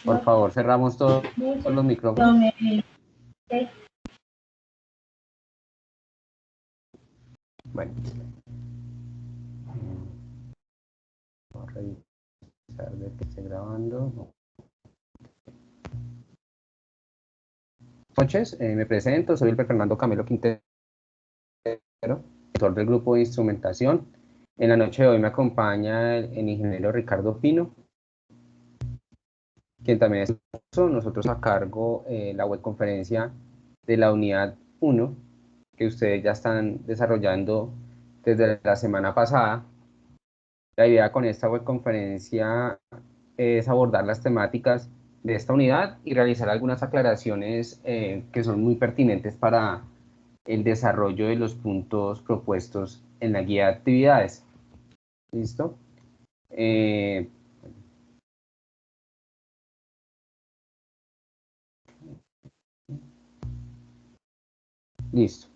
Por favor, cerramos todos los micrófonos. Bueno, vamos a revisar de que esté grabando. Buenas noches, me presento, soy el Fernando Camilo Quintero, director del grupo de instrumentación. En la noche de hoy me acompaña el ingeniero Ricardo Pino, quien también es nosotros a cargo la webconferencia de la unidad 1, que ustedes ya están desarrollando desde la semana pasada. La idea con esta webconferencia es abordar las temáticas de esta unidad y realizar algunas aclaraciones que son muy pertinentes para el desarrollo de los puntos propuestos en la guía de actividades. ¿Listo? Listo.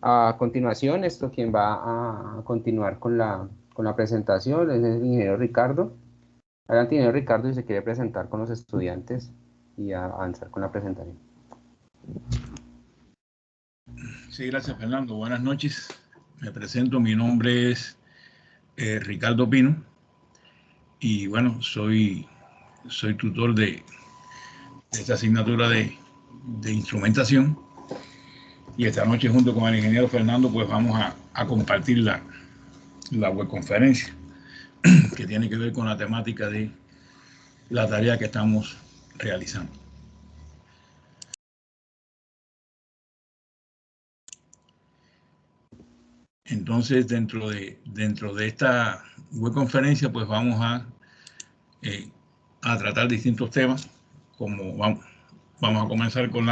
A continuación, quien va a continuar con la presentación es el ingeniero Ricardo. Adelante, ingeniero Ricardo, si se quiere presentar con los estudiantes y avanzar con la presentación. Sí, gracias, Fernando. Buenas noches. Me presento, mi nombre es Ricardo Pino y bueno, soy tutor de esta asignatura de instrumentación, y esta noche junto con el ingeniero Fernando pues vamos a compartir la webconferencia que tiene que ver con la temática de la tarea que estamos realizando. Entonces, dentro de esta webconferencia, pues vamos a tratar distintos temas, como vamos a comenzar con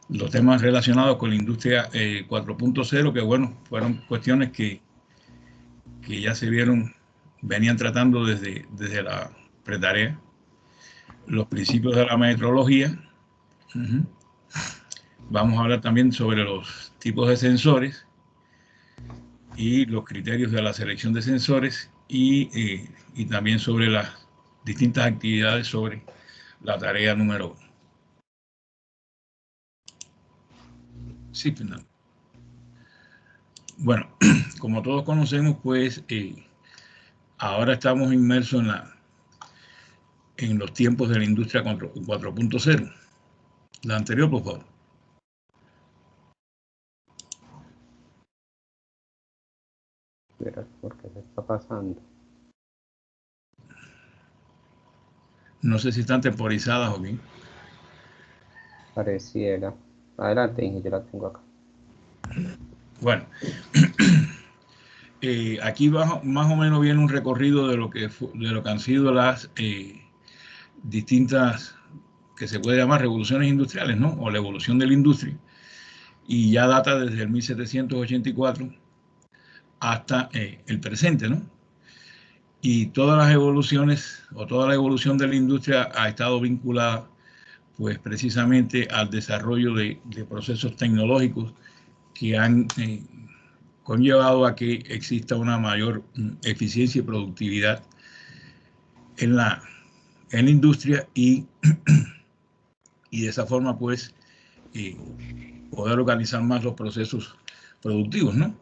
los temas relacionados con la industria 4.0, que bueno, fueron cuestiones que ya venían tratando desde la pretarea, los principios de la metrología. Vamos a hablar también sobre los tipos de sensores y los criterios de la selección de sensores y también sobre las distintas actividades sobre la tarea número 1. Sí, Fernando. Bueno, como todos conocemos, pues ahora estamos inmersos en los tiempos de la industria 4.0. La anterior, por favor. ¿Por qué se está pasando? No sé si están temporizadas o bien. Pareciera. Adelante, Inge, yo la tengo acá. Bueno, aquí más o menos viene un recorrido de lo que han sido las distintas, que se puede llamar revoluciones industriales, ¿no? O la evolución de la industria. Y ya data desde el 1784 hasta el presente, ¿no? Y todas las evoluciones o toda la evolución de la industria ha estado vinculada pues precisamente al desarrollo de procesos tecnológicos que han conllevado a que exista una mayor eficiencia y productividad en la industria y de esa forma pues poder organizar más los procesos productivos, ¿no?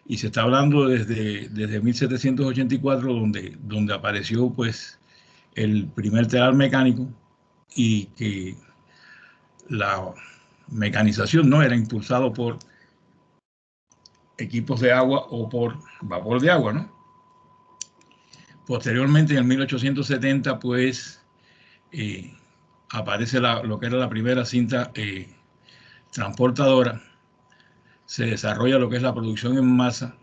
Y se está hablando desde 1784, donde apareció pues el primer telar mecánico, y que la mecanización no era impulsado por equipos de agua o por vapor de agua, ¿no? Posteriormente, en el 1870, pues aparece lo que era la primera cinta transportadora. Se desarrolla lo que es la producción en masa,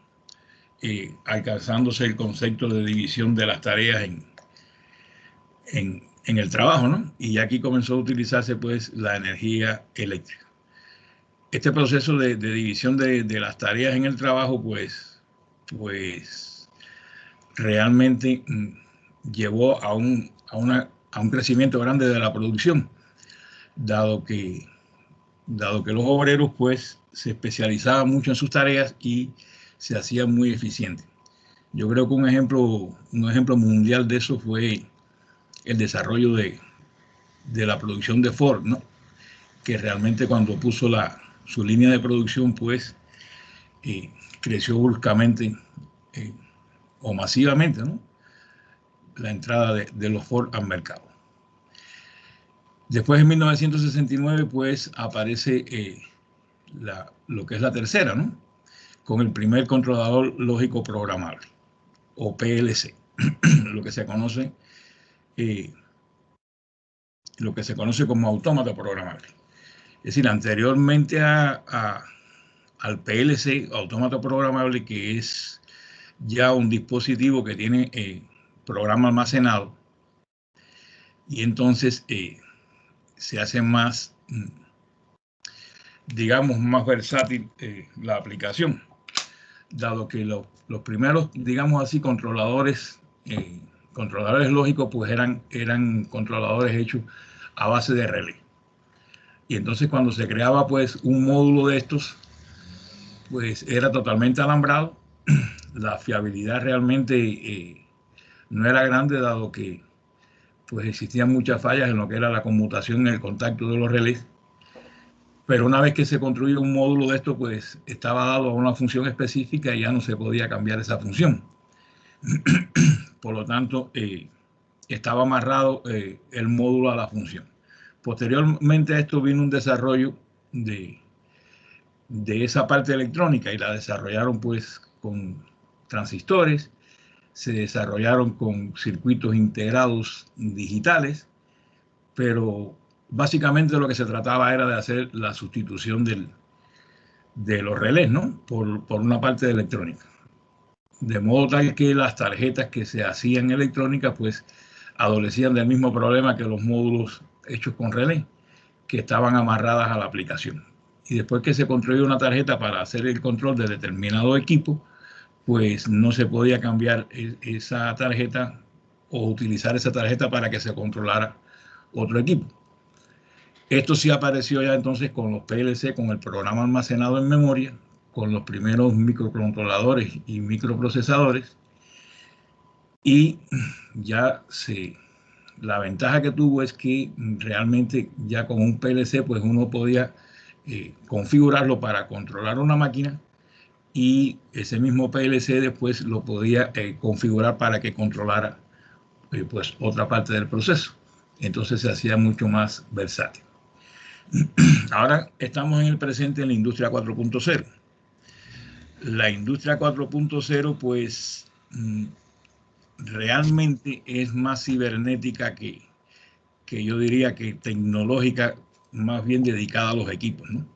alcanzándose el concepto de división de las tareas en el trabajo, ¿no? Y aquí comenzó a utilizarse pues la energía eléctrica. Este proceso de división de las tareas en el trabajo pues realmente llevó a un crecimiento grande de la producción, dado que los obreros pues se especializaban mucho en sus tareas y se hacían muy eficientes. Yo creo que un ejemplo mundial de eso fue el desarrollo de la producción de Ford, ¿no? Que realmente cuando puso su línea de producción, pues creció bruscamente o masivamente, ¿no? La entrada de los Ford al mercado. Después, en 1969, pues aparece lo que es la tercera, ¿no? Con el primer controlador lógico programable, o PLC, lo que se conoce como autómata programable. Es decir, anteriormente al PLC, autómata programable, que es ya un dispositivo que tiene programa almacenado, y entonces se hace más, digamos, más versátil la aplicación, dado que los primeros, digamos así, controladores lógicos, pues eran controladores hechos a base de relé. Y entonces cuando se creaba pues un módulo de estos, pues era totalmente alambrado. La fiabilidad realmente no era grande, dado que pues existían muchas fallas en lo que era la conmutación en el contacto de los relés. Pero una vez que se construyó un módulo de esto, pues estaba dado a una función específica y ya no se podía cambiar esa función. Por lo tanto, estaba amarrado el módulo a la función. Posteriormente a esto vino un desarrollo de esa parte electrónica, y la desarrollaron pues con transistores, se desarrollaron con circuitos integrados digitales, pero básicamente lo que se trataba era de hacer la sustitución de los relés, ¿no? Por una parte de electrónica. De modo tal que las tarjetas que se hacían electrónicas pues adolecían del mismo problema que los módulos hechos con relé, que estaban amarradas a la aplicación. Y después que se construyó una tarjeta para hacer el control de determinado equipo, pues no se podía cambiar esa tarjeta o utilizar esa tarjeta para que se controlara otro equipo. Esto sí apareció ya entonces con los PLC, con el programa almacenado en memoria, con los primeros microcontroladores y microprocesadores, y ya la ventaja que tuvo es que realmente ya con un PLC pues uno podía configurarlo para controlar una máquina, y ese mismo PLC después lo podía configurar para que controlara pues otra parte del proceso. Entonces se hacía mucho más versátil. Ahora estamos en el presente en la industria 4.0. La industria 4.0 pues realmente es más cibernética que yo diría que tecnológica, más bien dedicada a los equipos, ¿no?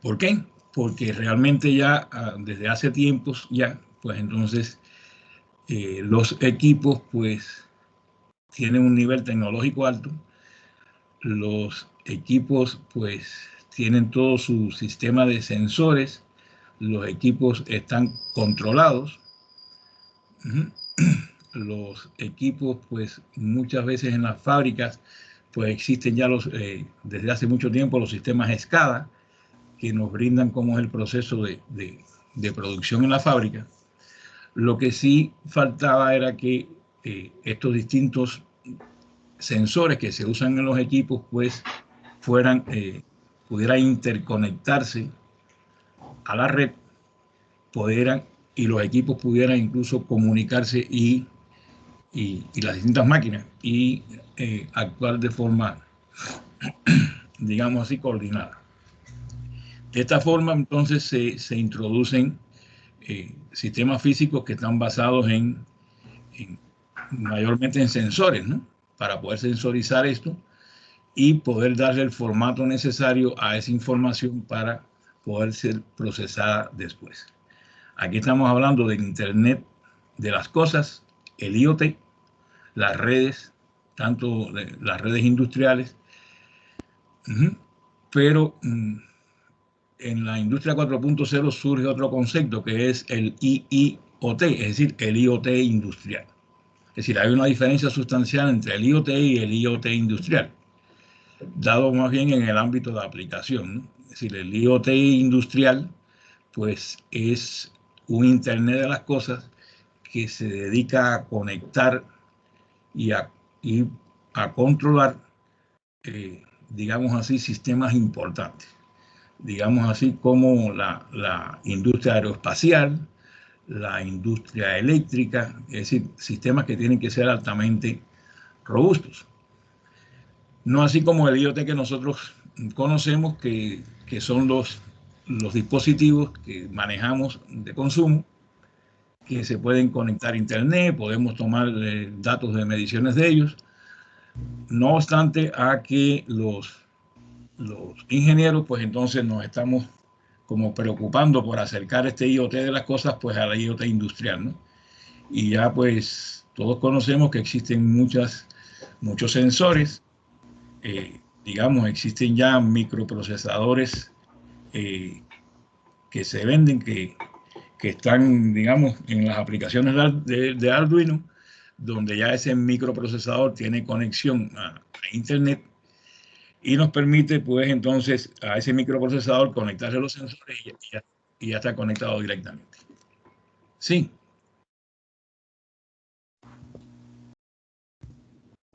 ¿Por qué? Porque realmente ya desde hace tiempos ya, pues entonces los equipos pues tienen un nivel tecnológico alto. Los equipos pues tienen todo su sistema de sensores, los equipos están controlados. Los equipos pues muchas veces en las fábricas pues existen ya desde hace mucho tiempo los sistemas SCADA, que nos brindan cómo es el proceso de producción en la fábrica. Lo que sí faltaba era que estos distintos sensores que se usan en los equipos pues pudieran interconectarse a la red, y los equipos pudieran incluso comunicarse y las distintas máquinas y actuar de forma, digamos así, coordinada. De esta forma entonces se introducen sistemas físicos que están basados mayormente en sensores, ¿no? Para poder sensorizar esto y poder darle el formato necesario a esa información para poder ser procesada después. Aquí estamos hablando del Internet de las cosas, el IoT, las redes, tanto las redes industriales, pero en la industria 4.0 surge otro concepto que es el IIoT, es decir, el IoT industrial. Es decir, hay una diferencia sustancial entre el IoT y el IoT industrial, dado más bien en el ámbito de aplicación, ¿no? Es decir, el IoT industrial pues es un Internet de las cosas que se dedica a conectar y a controlar, digamos así, sistemas importantes. Digamos así como la industria aeroespacial, la industria eléctrica, es decir, sistemas que tienen que ser altamente robustos. No así como el IoT que nosotros conocemos, que son los dispositivos que manejamos de consumo, que se pueden conectar a Internet, podemos tomar datos de mediciones de ellos. No obstante, a que los ingenieros, pues entonces nos estamos como preocupando por acercar este IoT de las cosas, pues a la IoT industrial, ¿no? Y ya pues todos conocemos que existen muchos sensores, digamos, existen ya microprocesadores que se venden, que están, digamos, en las aplicaciones de Arduino, donde ya ese microprocesador tiene conexión a Internet y nos permite, pues, entonces, a ese microprocesador conectarse los sensores y ya está conectado directamente. Sí.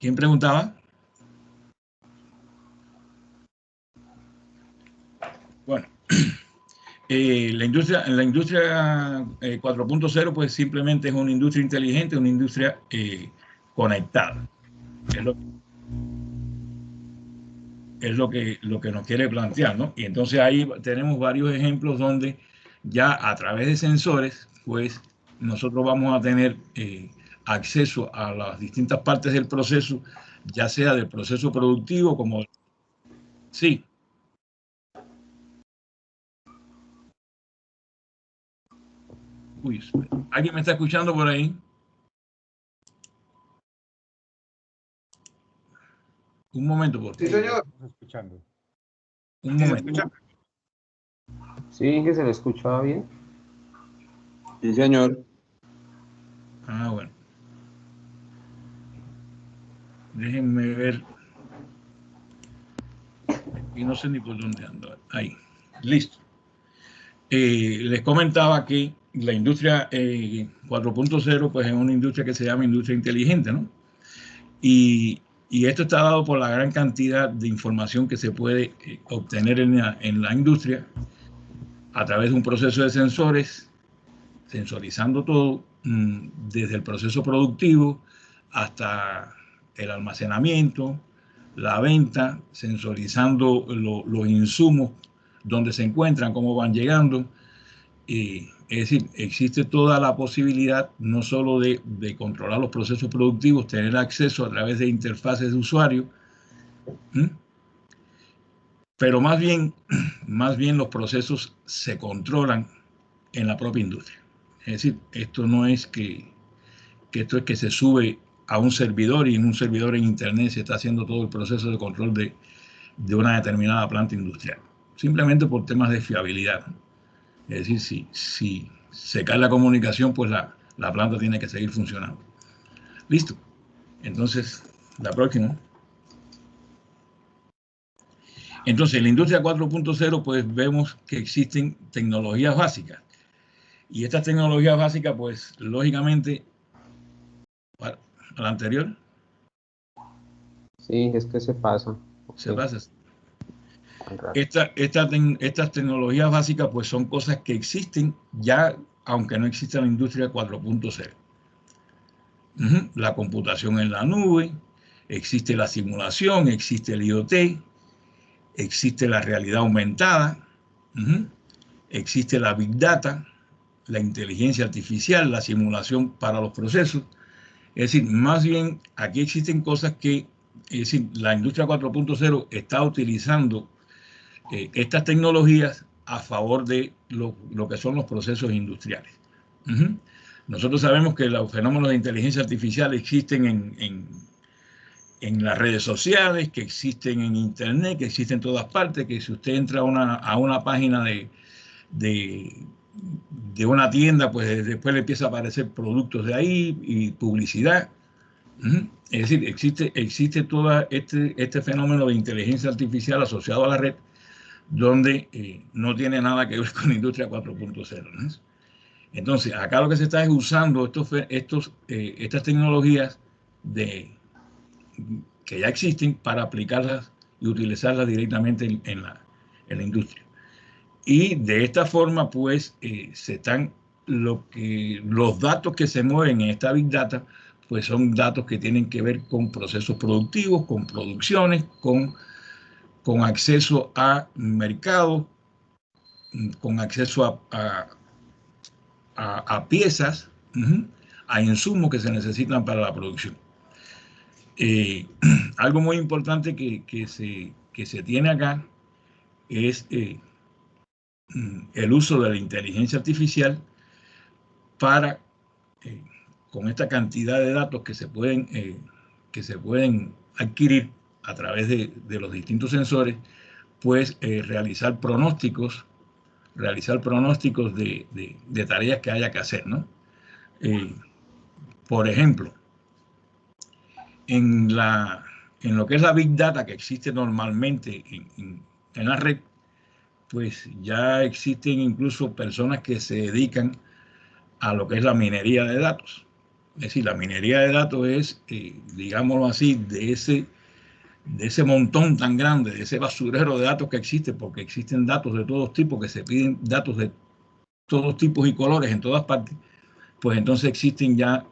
¿Quién preguntaba? Bueno, la industria 4.0, pues simplemente es una industria inteligente, una industria conectada. Es lo que nos quiere plantear, ¿no? Y entonces ahí tenemos varios ejemplos donde ya a través de sensores, pues nosotros vamos a tener acceso a las distintas partes del proceso, ya sea del proceso productivo como... Sí. Uy, ¿alguien me está escuchando por ahí? Un momento, por favor. Sí, señor. Escuchando. Un momento. Sí, que se le escuchaba bien. Sí, señor. Ah, bueno. Déjenme ver. Y no sé ni por dónde ando. Ahí. Listo. Les comentaba que la industria 4.0 pues es una industria que se llama industria inteligente, ¿no? Y esto está dado por la gran cantidad de información que se puede obtener en la industria a través de un proceso de sensores, sensorizando todo, desde el proceso productivo hasta el almacenamiento, la venta, sensorizando los insumos, dónde se encuentran, cómo van llegando. Es decir, existe toda la posibilidad no solo de controlar los procesos productivos, tener acceso a través de interfaces de usuario, pero más bien los procesos se controlan en la propia industria. Es decir, esto no es que esto es que se sube a un servidor y en un servidor en Internet se está haciendo todo el proceso de control de una determinada planta industrial, simplemente por temas de fiabilidad. Es decir, si se cae la comunicación, pues la planta tiene que seguir funcionando. Listo. Entonces, la próxima. Entonces, en la industria 4.0, pues vemos que existen tecnologías básicas. Y estas tecnologías básicas, pues, lógicamente, a la anterior. Sí, es que se pasa. Se pasa. Estas tecnologías básicas, pues, son cosas que existen ya, aunque no exista la industria 4.0. La computación en la nube, existe la simulación, existe el IoT, existe la realidad aumentada, existe la Big Data, la inteligencia artificial, la simulación para los procesos. Es decir, más bien aquí existen cosas que, es decir, la industria 4.0 está utilizando estas tecnologías a favor de lo que son los procesos industriales. Nosotros sabemos que los fenómenos de inteligencia artificial existen en las redes sociales, que existen en Internet, que existen en todas partes, que si usted entra a una página de una tienda, pues después le empieza a aparecer productos de ahí y publicidad. Es decir, existe todo este fenómeno de inteligencia artificial asociado a la red, donde no tiene nada que ver con la industria 4.0, ¿no? Entonces, acá lo que se está es usando estas tecnologías que ya existen para aplicarlas y utilizarlas directamente en la industria. Y de esta forma, pues, los datos que se mueven en esta Big Data, pues son datos que tienen que ver con procesos productivos, con producciones, con acceso a mercados, con acceso a piezas, a insumos que se necesitan para la producción. Algo muy importante que se tiene acá es el uso de la inteligencia artificial para, con esta cantidad de datos que se pueden adquirir a través de los distintos sensores, pues realizar pronósticos de tareas que haya que hacer, ¿no? Por ejemplo, en lo que es la Big Data que existe normalmente en la red, pues ya existen incluso personas que se dedican a lo que es la minería de datos. Es decir, la minería de datos es, digámoslo así, de ese montón tan grande, de ese basurero de datos que existe, porque existen datos de todos tipos, que se piden datos de todos tipos y colores en todas partes, pues entonces existen ya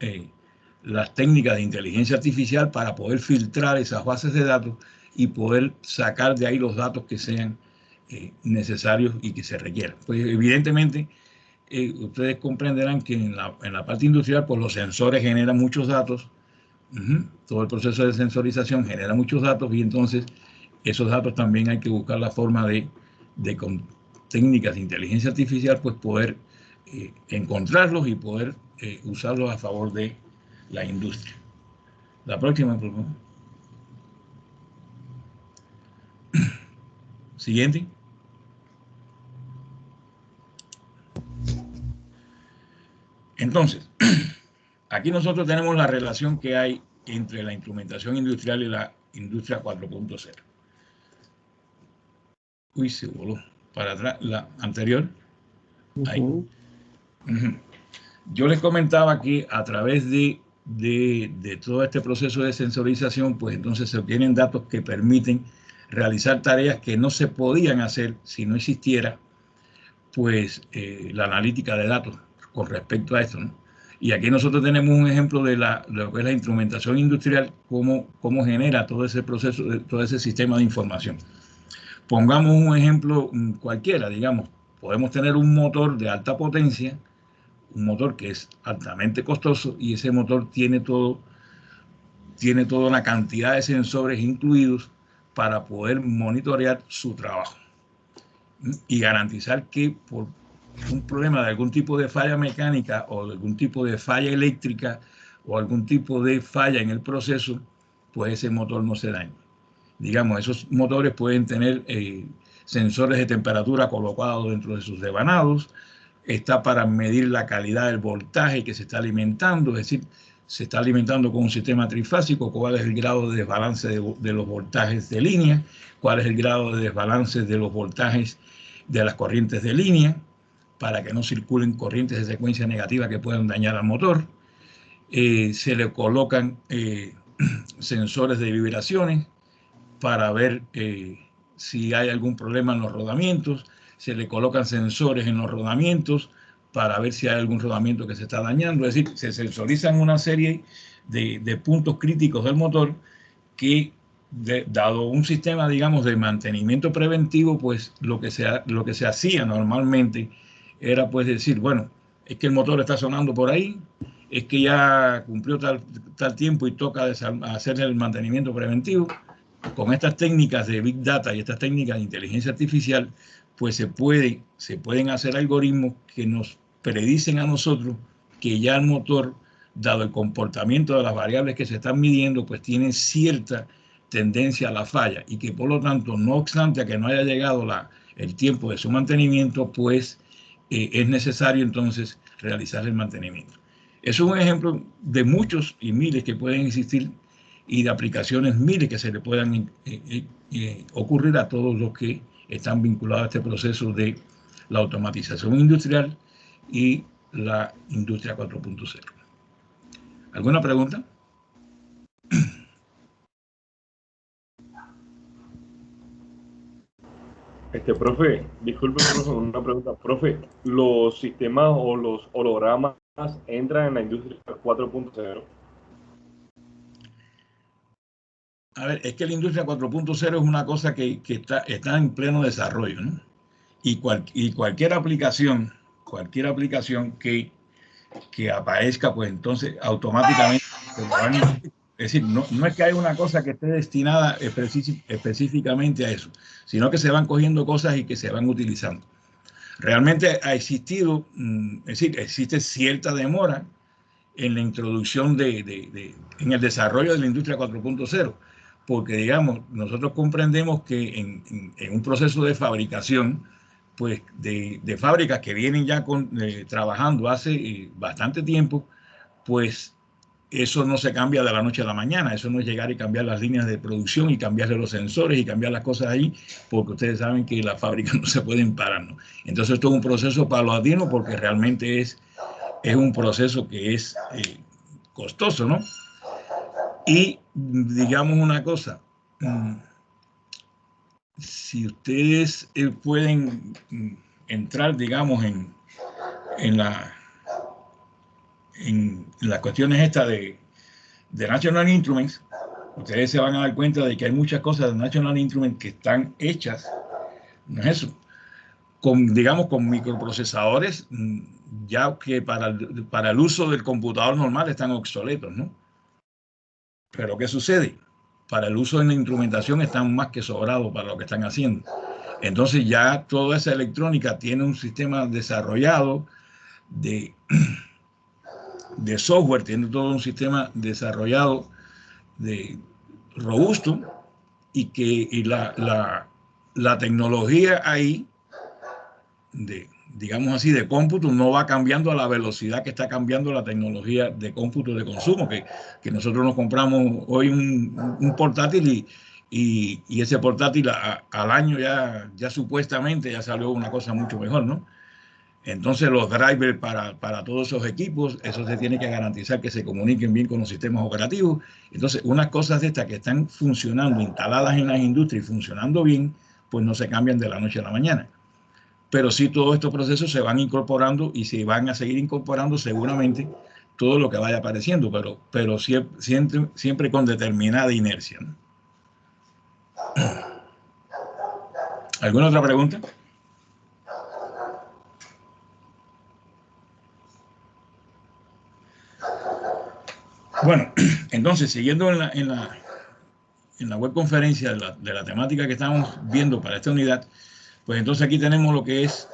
las técnicas de inteligencia artificial para poder filtrar esas bases de datos y poder sacar de ahí los datos que sean necesarios y que se requieran. Pues evidentemente ustedes comprenderán que en la parte industrial, pues los sensores generan muchos datos, todo el proceso de sensorización genera muchos datos y entonces esos datos también hay que buscar la forma de con técnicas de inteligencia artificial, pues poder encontrarlos y poder usarlos a favor de la industria. La próxima, por favor. Siguiente. Entonces, aquí nosotros tenemos la relación que hay entre la instrumentación industrial y la industria 4.0. Uy, se voló para atrás la anterior. Ahí. Yo les comentaba que a través de todo este proceso de sensorización, pues entonces se obtienen datos que permiten realizar tareas que no se podían hacer si no existiera pues la analítica de datos con respecto a esto, ¿no? Y aquí nosotros tenemos un ejemplo de lo que es la instrumentación industrial, cómo genera todo ese proceso, todo ese sistema de información. Pongamos un ejemplo cualquiera, digamos, podemos tener un motor de alta potencia, un motor que es altamente costoso y ese motor tiene toda una cantidad de sensores incluidos para poder monitorear su trabajo y garantizar que por un problema de algún tipo de falla mecánica o de algún tipo de falla eléctrica o algún tipo de falla en el proceso, pues ese motor no se daña. Digamos, esos motores pueden tener sensores de temperatura colocados dentro de sus devanados, está para medir la calidad del voltaje que se está alimentando, es decir, se está alimentando con un sistema trifásico, cuál es el grado de desbalance de los voltajes de línea, cuál es el grado de desbalance de los voltajes de las corrientes de línea, para que no circulen corrientes de secuencia negativa que puedan dañar al motor. Se le colocan sensores de vibraciones para ver si hay algún problema en los rodamientos, se le colocan sensores en los rodamientos para ver si hay algún rodamiento que se está dañando, es decir, se sensorizan una serie de puntos críticos del motor que, dado un sistema, digamos, de mantenimiento preventivo, pues lo que se hacía normalmente era pues decir, bueno, es que el motor está sonando por ahí, es que ya cumplió tal tiempo y toca hacer el mantenimiento preventivo. Con estas técnicas de Big Data y estas técnicas de inteligencia artificial, pues se pueden hacer algoritmos que nos predicen a nosotros que ya el motor, dado el comportamiento de las variables que se están midiendo, pues tiene cierta tendencia a la falla y que por lo tanto, no obstante a que no haya llegado el tiempo de su mantenimiento, pues es necesario entonces realizar el mantenimiento. Eso es un ejemplo de muchos y miles que pueden existir y de aplicaciones miles que se le puedan ocurrir a todos los que están vinculados a este proceso de la automatización industrial y la industria 4.0. ¿Alguna pregunta? Profe, disculpe, profe, una pregunta. Profe, ¿los sistemas o los hologramas entran en la industria 4.0? A ver, es que la industria 4.0 es una cosa que está en pleno desarrollo, ¿no? Y cualquier aplicación que aparezca, pues entonces automáticamente se lo van a... Es decir, no es que haya una cosa que esté destinada específicamente a eso, sino que se van cogiendo cosas y que se van utilizando. Realmente ha existido, es decir, existe cierta demora en la introducción en el desarrollo de la industria 4.0, porque, digamos, nosotros comprendemos que en un proceso de fabricación, pues de fábricas que vienen ya trabajando hace bastante tiempo, pues eso no se cambia de la noche a la mañana. Eso no es llegar y cambiar las líneas de producción y cambiarle los sensores y cambiar las cosas ahí, porque ustedes saben que las fábricas no se pueden parar, ¿no? Entonces esto es un proceso paulatino porque realmente es un proceso que es costoso, ¿no? Y digamos una cosa, si ustedes pueden entrar, digamos, en las cuestiones estas de National Instruments, ustedes se van a dar cuenta de que hay muchas cosas de National Instruments que están hechas, no es eso, digamos, con microprocesadores ya que para el uso del computador normal están obsoletos, ¿no? Pero ¿qué sucede? Para el uso en la instrumentación están más que sobrados para lo que están haciendo. Entonces ya toda esa electrónica tiene un sistema desarrollado de software, tiene todo un sistema desarrollado robusto y la tecnología ahí digamos así, de cómputo no va cambiando a la velocidad que está cambiando la tecnología de cómputo de consumo, que nosotros nos compramos hoy un portátil y ese portátil al año ya supuestamente ya salió una cosa mucho mejor, ¿no? Entonces los drivers para todos esos equipos, eso se tiene que garantizar que se comuniquen bien con los sistemas operativos. Entonces unas cosas de estas que están funcionando, instaladas en las industrias y funcionando bien, pues no se cambian de la noche a la mañana. Pero sí todos estos procesos se van incorporando y se van a seguir incorporando seguramente todo lo que vaya apareciendo, pero siempre con determinada inercia, ¿no? ¿Alguna otra pregunta? Bueno, entonces, siguiendo en la web conferencia de la temática que estamos viendo para esta unidad, pues entonces aquí tenemos lo que es,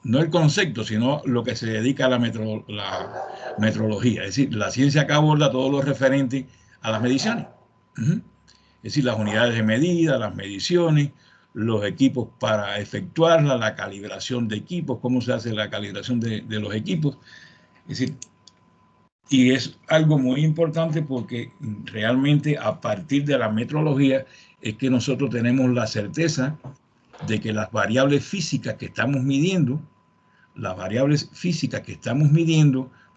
no el concepto, sino lo que se dedica a la metrología. Es decir, la ciencia que aborda todo lo referente a las mediciones. Es decir, las unidades de medida, las mediciones, los equipos para efectuarla, la calibración de equipos, cómo se hace la calibración de los equipos. Es decir, y es algo muy importante porque realmente a partir de la metrología es que nosotros tenemos la certeza de que las variables físicas que estamos midiendo,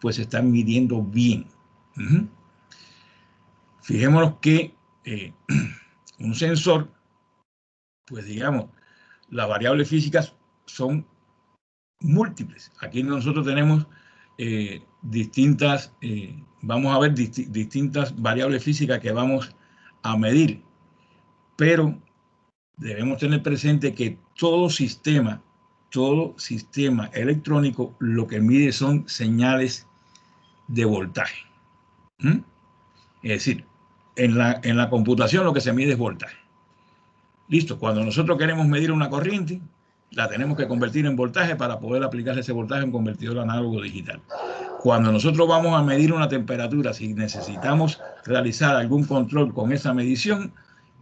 pues se están midiendo bien. Fijémonos que un sensor, pues digamos, las variables físicas son múltiples. Aquí nosotros tenemos vamos a ver distintas variables físicas que vamos a medir, pero debemos tener presente que todo sistema electrónico lo que mide son señales de voltaje. Es decir, en la computación lo que se mide es voltaje. Listo, cuando nosotros queremos medir una corriente, la tenemos que convertir en voltaje para poder aplicar ese voltaje en un convertidor análogo digital. Cuando nosotros vamos a medir una temperatura, si necesitamos realizar algún control con esa medición,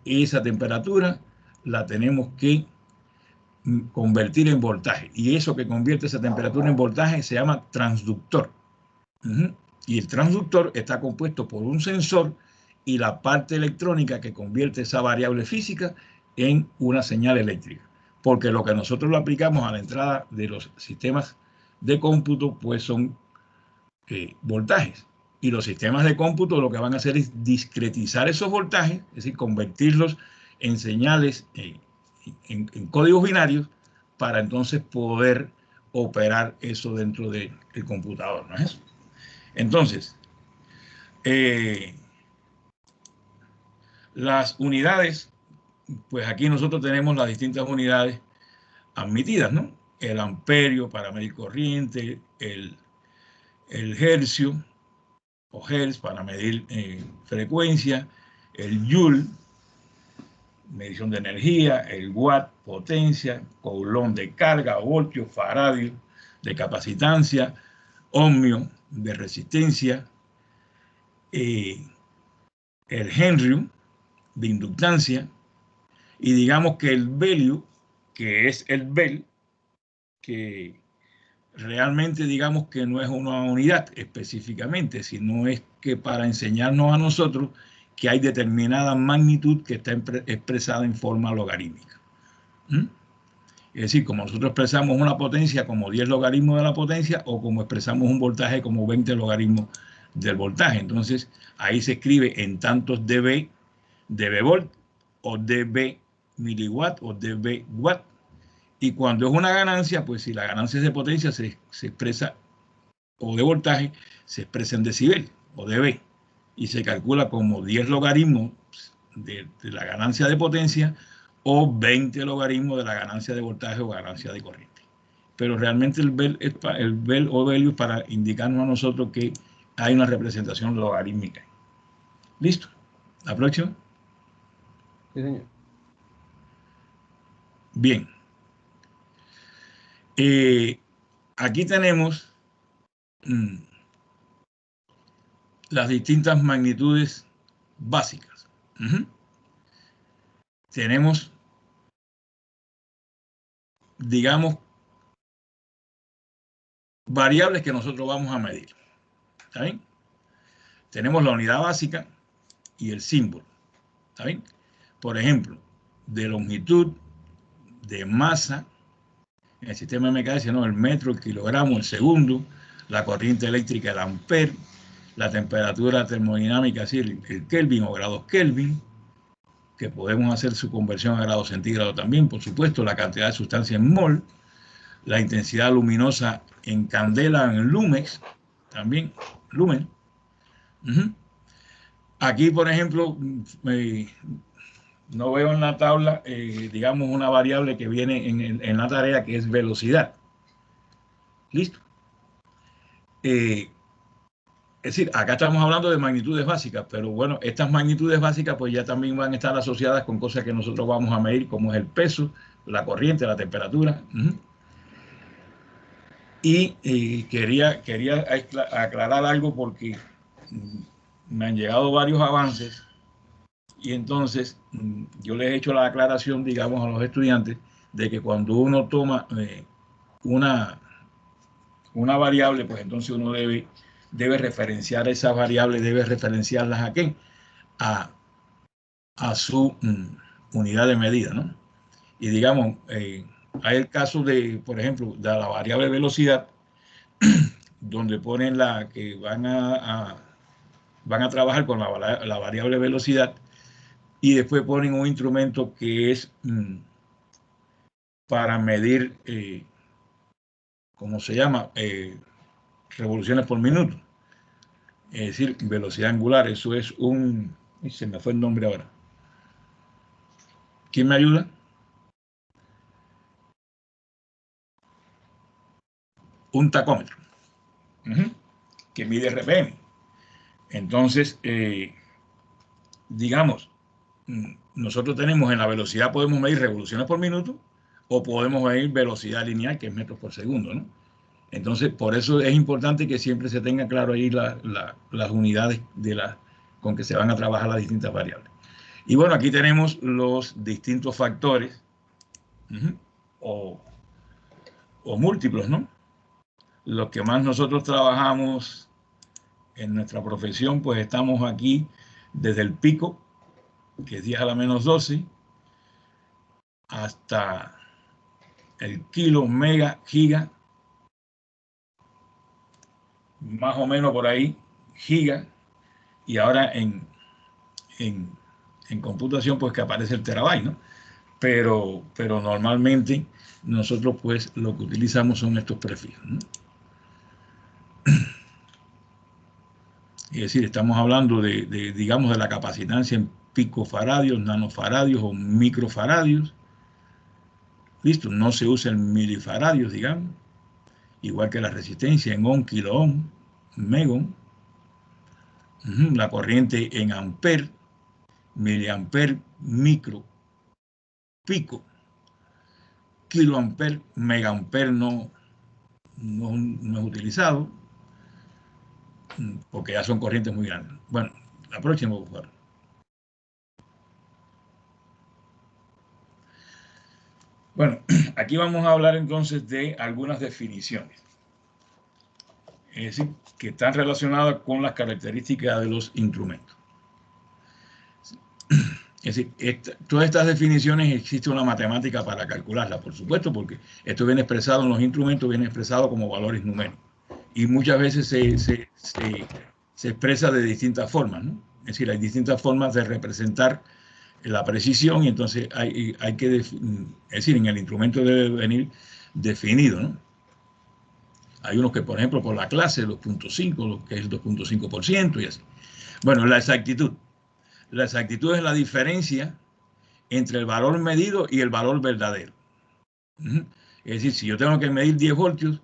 esa temperatura la tenemos que convertir en voltaje. Y eso que convierte esa temperatura en voltaje se llama transductor. Y el transductor está compuesto por un sensor y la parte electrónica que convierte esa variable física en una señal eléctrica. Porque lo que nosotros lo aplicamos a la entrada de los sistemas de cómputo pues son voltajes. Y los sistemas de cómputo lo que van a hacer es discretizar esos voltajes, es decir, convertirlos en señales, en códigos binarios, para entonces poder operar eso dentro del computador, ¿no es eso? Entonces, las unidades, pues aquí nosotros tenemos las distintas unidades admitidas, ¿no? El amperio para medir corriente, el hercio o hertz para medir frecuencia, el joule, medición de energía, el watt, potencia, coulomb de carga, voltio, faradio de capacitancia, ohmio de resistencia, el henry de inductancia, y digamos que el value, que es el bel, que realmente digamos que no es una unidad específicamente, sino es que para enseñarnos a nosotros que hay determinada magnitud que está expresada en forma logarítmica. Es decir, como nosotros expresamos una potencia como 10 logaritmos de la potencia, o como expresamos un voltaje como 20 logaritmos del voltaje. Entonces, ahí se escribe en tantos dB, dB-volt, o dB miliwatt, o dB watt. Y cuando es una ganancia, pues si la ganancia es de potencia, se expresa, o de voltaje, se expresa en decibel, o dB. Y se calcula como 10 logaritmos de la ganancia de potencia, o 20 logaritmos de la ganancia de voltaje o ganancia de corriente. Pero realmente el bel o value es para indicarnos a nosotros que hay una representación logarítmica. ¿Listo? ¿La próxima? Sí, señor. Bien. Aquí tenemos las distintas magnitudes básicas. Tenemos, digamos, variables que nosotros vamos a medir. ¿Está bien? Tenemos la unidad básica y el símbolo. ¿Está bien? Por ejemplo, de longitud, de masa, en el sistema MKS, ¿no? El metro, el kilogramo, el segundo, la corriente eléctrica, el ampere, la temperatura termodinámica, así el Kelvin o grados Kelvin, que podemos hacer su conversión a grados centígrados también, por supuesto, la cantidad de sustancia en mol, la intensidad luminosa en candela, en lumex, también, lumen. Aquí, por ejemplo, no veo en la tabla, digamos, una variable que viene en la tarea, que es velocidad. ¿Listo? Es decir, acá estamos hablando de magnitudes básicas, pero bueno, estas magnitudes básicas pues ya también van a estar asociadas con cosas que nosotros vamos a medir, como es el peso, la corriente, la temperatura. Y quería aclarar algo porque me han llegado varios avances, y entonces yo les he hecho la aclaración, digamos, a los estudiantes de que cuando uno toma una variable, pues entonces uno debe referenciar esas variables, debe referenciarlas ¿a qué? A su unidad de medida, ¿no? Y digamos, hay el caso de, por ejemplo, de la variable velocidad, donde ponen la que van a trabajar con la variable velocidad, y después ponen un instrumento que es para medir, ¿cómo se llama? Revoluciones por minuto. Es decir, velocidad angular. Eso es se me fue el nombre ahora. ¿Quién me ayuda? Un tacómetro, que mide RPM. Entonces, digamos, nosotros tenemos en la velocidad, podemos medir revoluciones por minuto, o podemos medir velocidad lineal, que es metros por segundo, ¿no? Entonces, por eso es importante que siempre se tenga claro ahí las unidades con que se van a trabajar las distintas variables. Y bueno, aquí tenemos los distintos factores o múltiplos, ¿no? Los que más nosotros trabajamos en nuestra profesión, pues estamos aquí desde el pico, que es 10 a la menos 12, hasta el kilo, mega, giga, más o menos por ahí giga, y ahora en computación pues que aparece el terabyte, ¿no? Pero normalmente nosotros pues lo que utilizamos son estos prefijos, ¿no? Es decir, estamos hablando digamos, de la capacitancia en picofaradios, nanofaradios o microfaradios. Listo, no se usa en milifaradios, digamos, igual que la resistencia en ohm, kiloohm, megohm. La corriente en amper, miliamper, micro, pico, kiloamper, megaamper no es utilizado, porque ya son corrientes muy grandes. Bueno, la próxima, por favor. Bueno, aquí vamos a hablar entonces de algunas definiciones, es decir, que están relacionadas con las características de los instrumentos. Es decir, todas estas definiciones existe una matemática para calcularlas, por supuesto, porque esto viene expresado en los instrumentos, viene expresado como valores numéricos. Y muchas veces se expresa de distintas formas, ¿no? Es decir, hay distintas formas de representar la precisión, y entonces hay que, es decir, en el instrumento debe venir definido, ¿no? Hay unos que, por ejemplo, por la clase, los 0.5, lo que es el 2.5% y así. Bueno, la exactitud. La exactitud es la diferencia entre el valor medido y el valor verdadero. Es decir, si yo tengo que medir 10 voltios,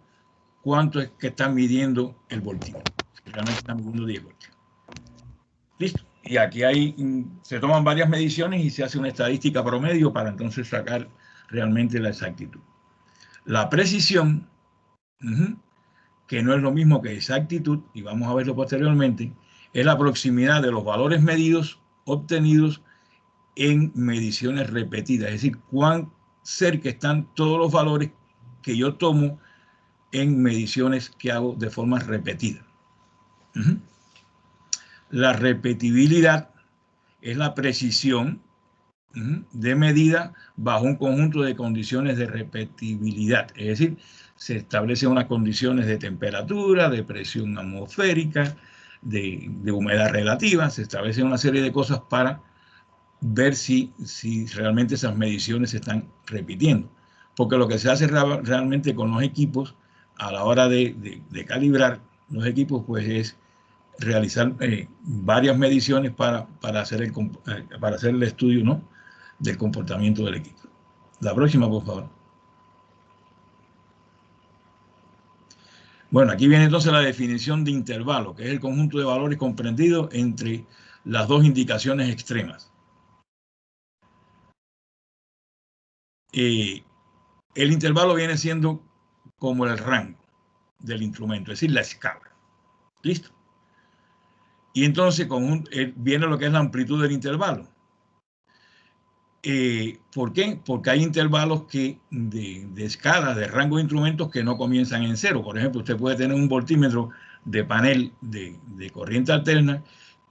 ¿cuánto es que está midiendo el voltímetro? Si realmente está midiendo 10 voltios. Listo. Y aquí se toman varias mediciones y se hace una estadística promedio para entonces sacar realmente la exactitud. La precisión, que no es lo mismo que exactitud, y vamos a verlo posteriormente, es la proximidad de los valores medidos obtenidos en mediciones repetidas, es decir, cuán cerca están todos los valores que yo tomo en mediciones que hago de forma repetida. La repetibilidad es la precisión de medida bajo un conjunto de condiciones de repetibilidad, es decir, se establecen unas condiciones de temperatura, de presión atmosférica, de humedad relativa, se establecen una serie de cosas para ver si realmente esas mediciones se están repitiendo. Porque lo que se hace realmente con los equipos a la hora de calibrar los equipos, pues es realizar varias mediciones para hacer el estudio, ¿no?, del comportamiento del equipo. La próxima, por favor. Bueno, aquí viene entonces la definición de intervalo, que es el conjunto de valores comprendidos entre las dos indicaciones extremas. El intervalo viene siendo como el rango del instrumento, es decir, la escala. ¿Listo? Y entonces viene lo que es la amplitud del intervalo. ¿Por qué? Porque hay intervalos de escala, de rango de instrumentos que no comienzan en cero. Por ejemplo, usted puede tener un voltímetro de panel de corriente alterna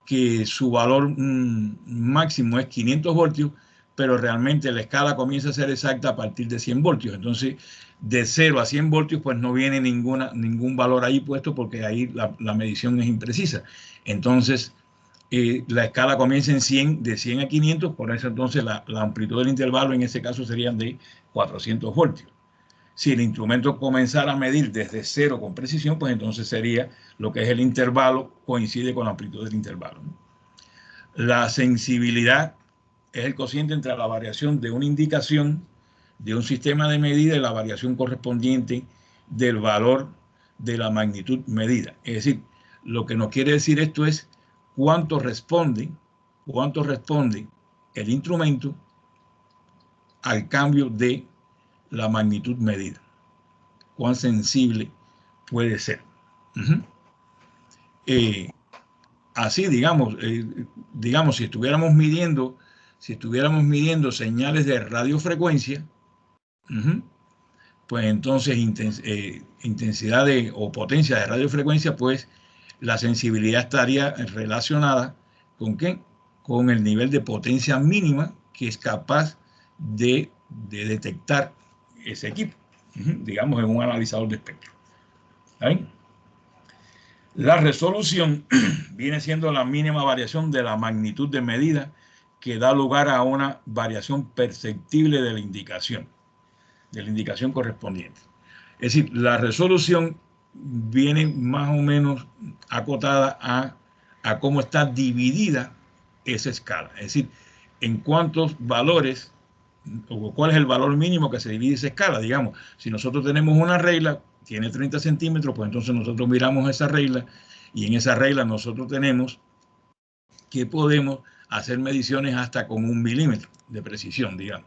que su valor máximo es 500 voltios, pero realmente la escala comienza a ser exacta a partir de 100 voltios. Entonces, de 0 a 100 voltios, pues no viene ningún valor ahí puesto, porque ahí la medición es imprecisa. Entonces, la escala comienza en 100, de 100 a 500, por eso entonces la amplitud del intervalo en ese caso serían de 400 voltios. Si el instrumento comenzara a medir desde 0 con precisión, pues entonces sería lo que es el intervalo, coincide con la amplitud del intervalo, ¿no? La sensibilidad es el cociente entre la variación de una indicación de un sistema de medida y la variación correspondiente del valor de la magnitud medida. Es decir, lo que nos quiere decir esto es cuánto responde el instrumento al cambio de la magnitud medida. Cuán sensible puede ser. Así, digamos, si estuviéramos midiendo señales de radiofrecuencia, pues entonces intensidad o potencia de radiofrecuencia, pues la sensibilidad estaría relacionada ¿con qué? Con el nivel de potencia mínima que es capaz de detectar ese equipo, digamos, en un analizador de espectro. ¿Está bien? La resolución viene siendo la mínima variación de la magnitud de medida que da lugar a una variación perceptible de la indicación correspondiente. Es decir, la resolución viene más o menos acotada a cómo está dividida esa escala. Es decir, en cuántos valores o cuál es el valor mínimo que se divide esa escala. Digamos, si nosotros tenemos una regla, tiene 30 centímetros, pues entonces nosotros miramos esa regla y en esa regla nosotros tenemos que podemos hacer mediciones hasta con 1 milímetro de precisión, digamos.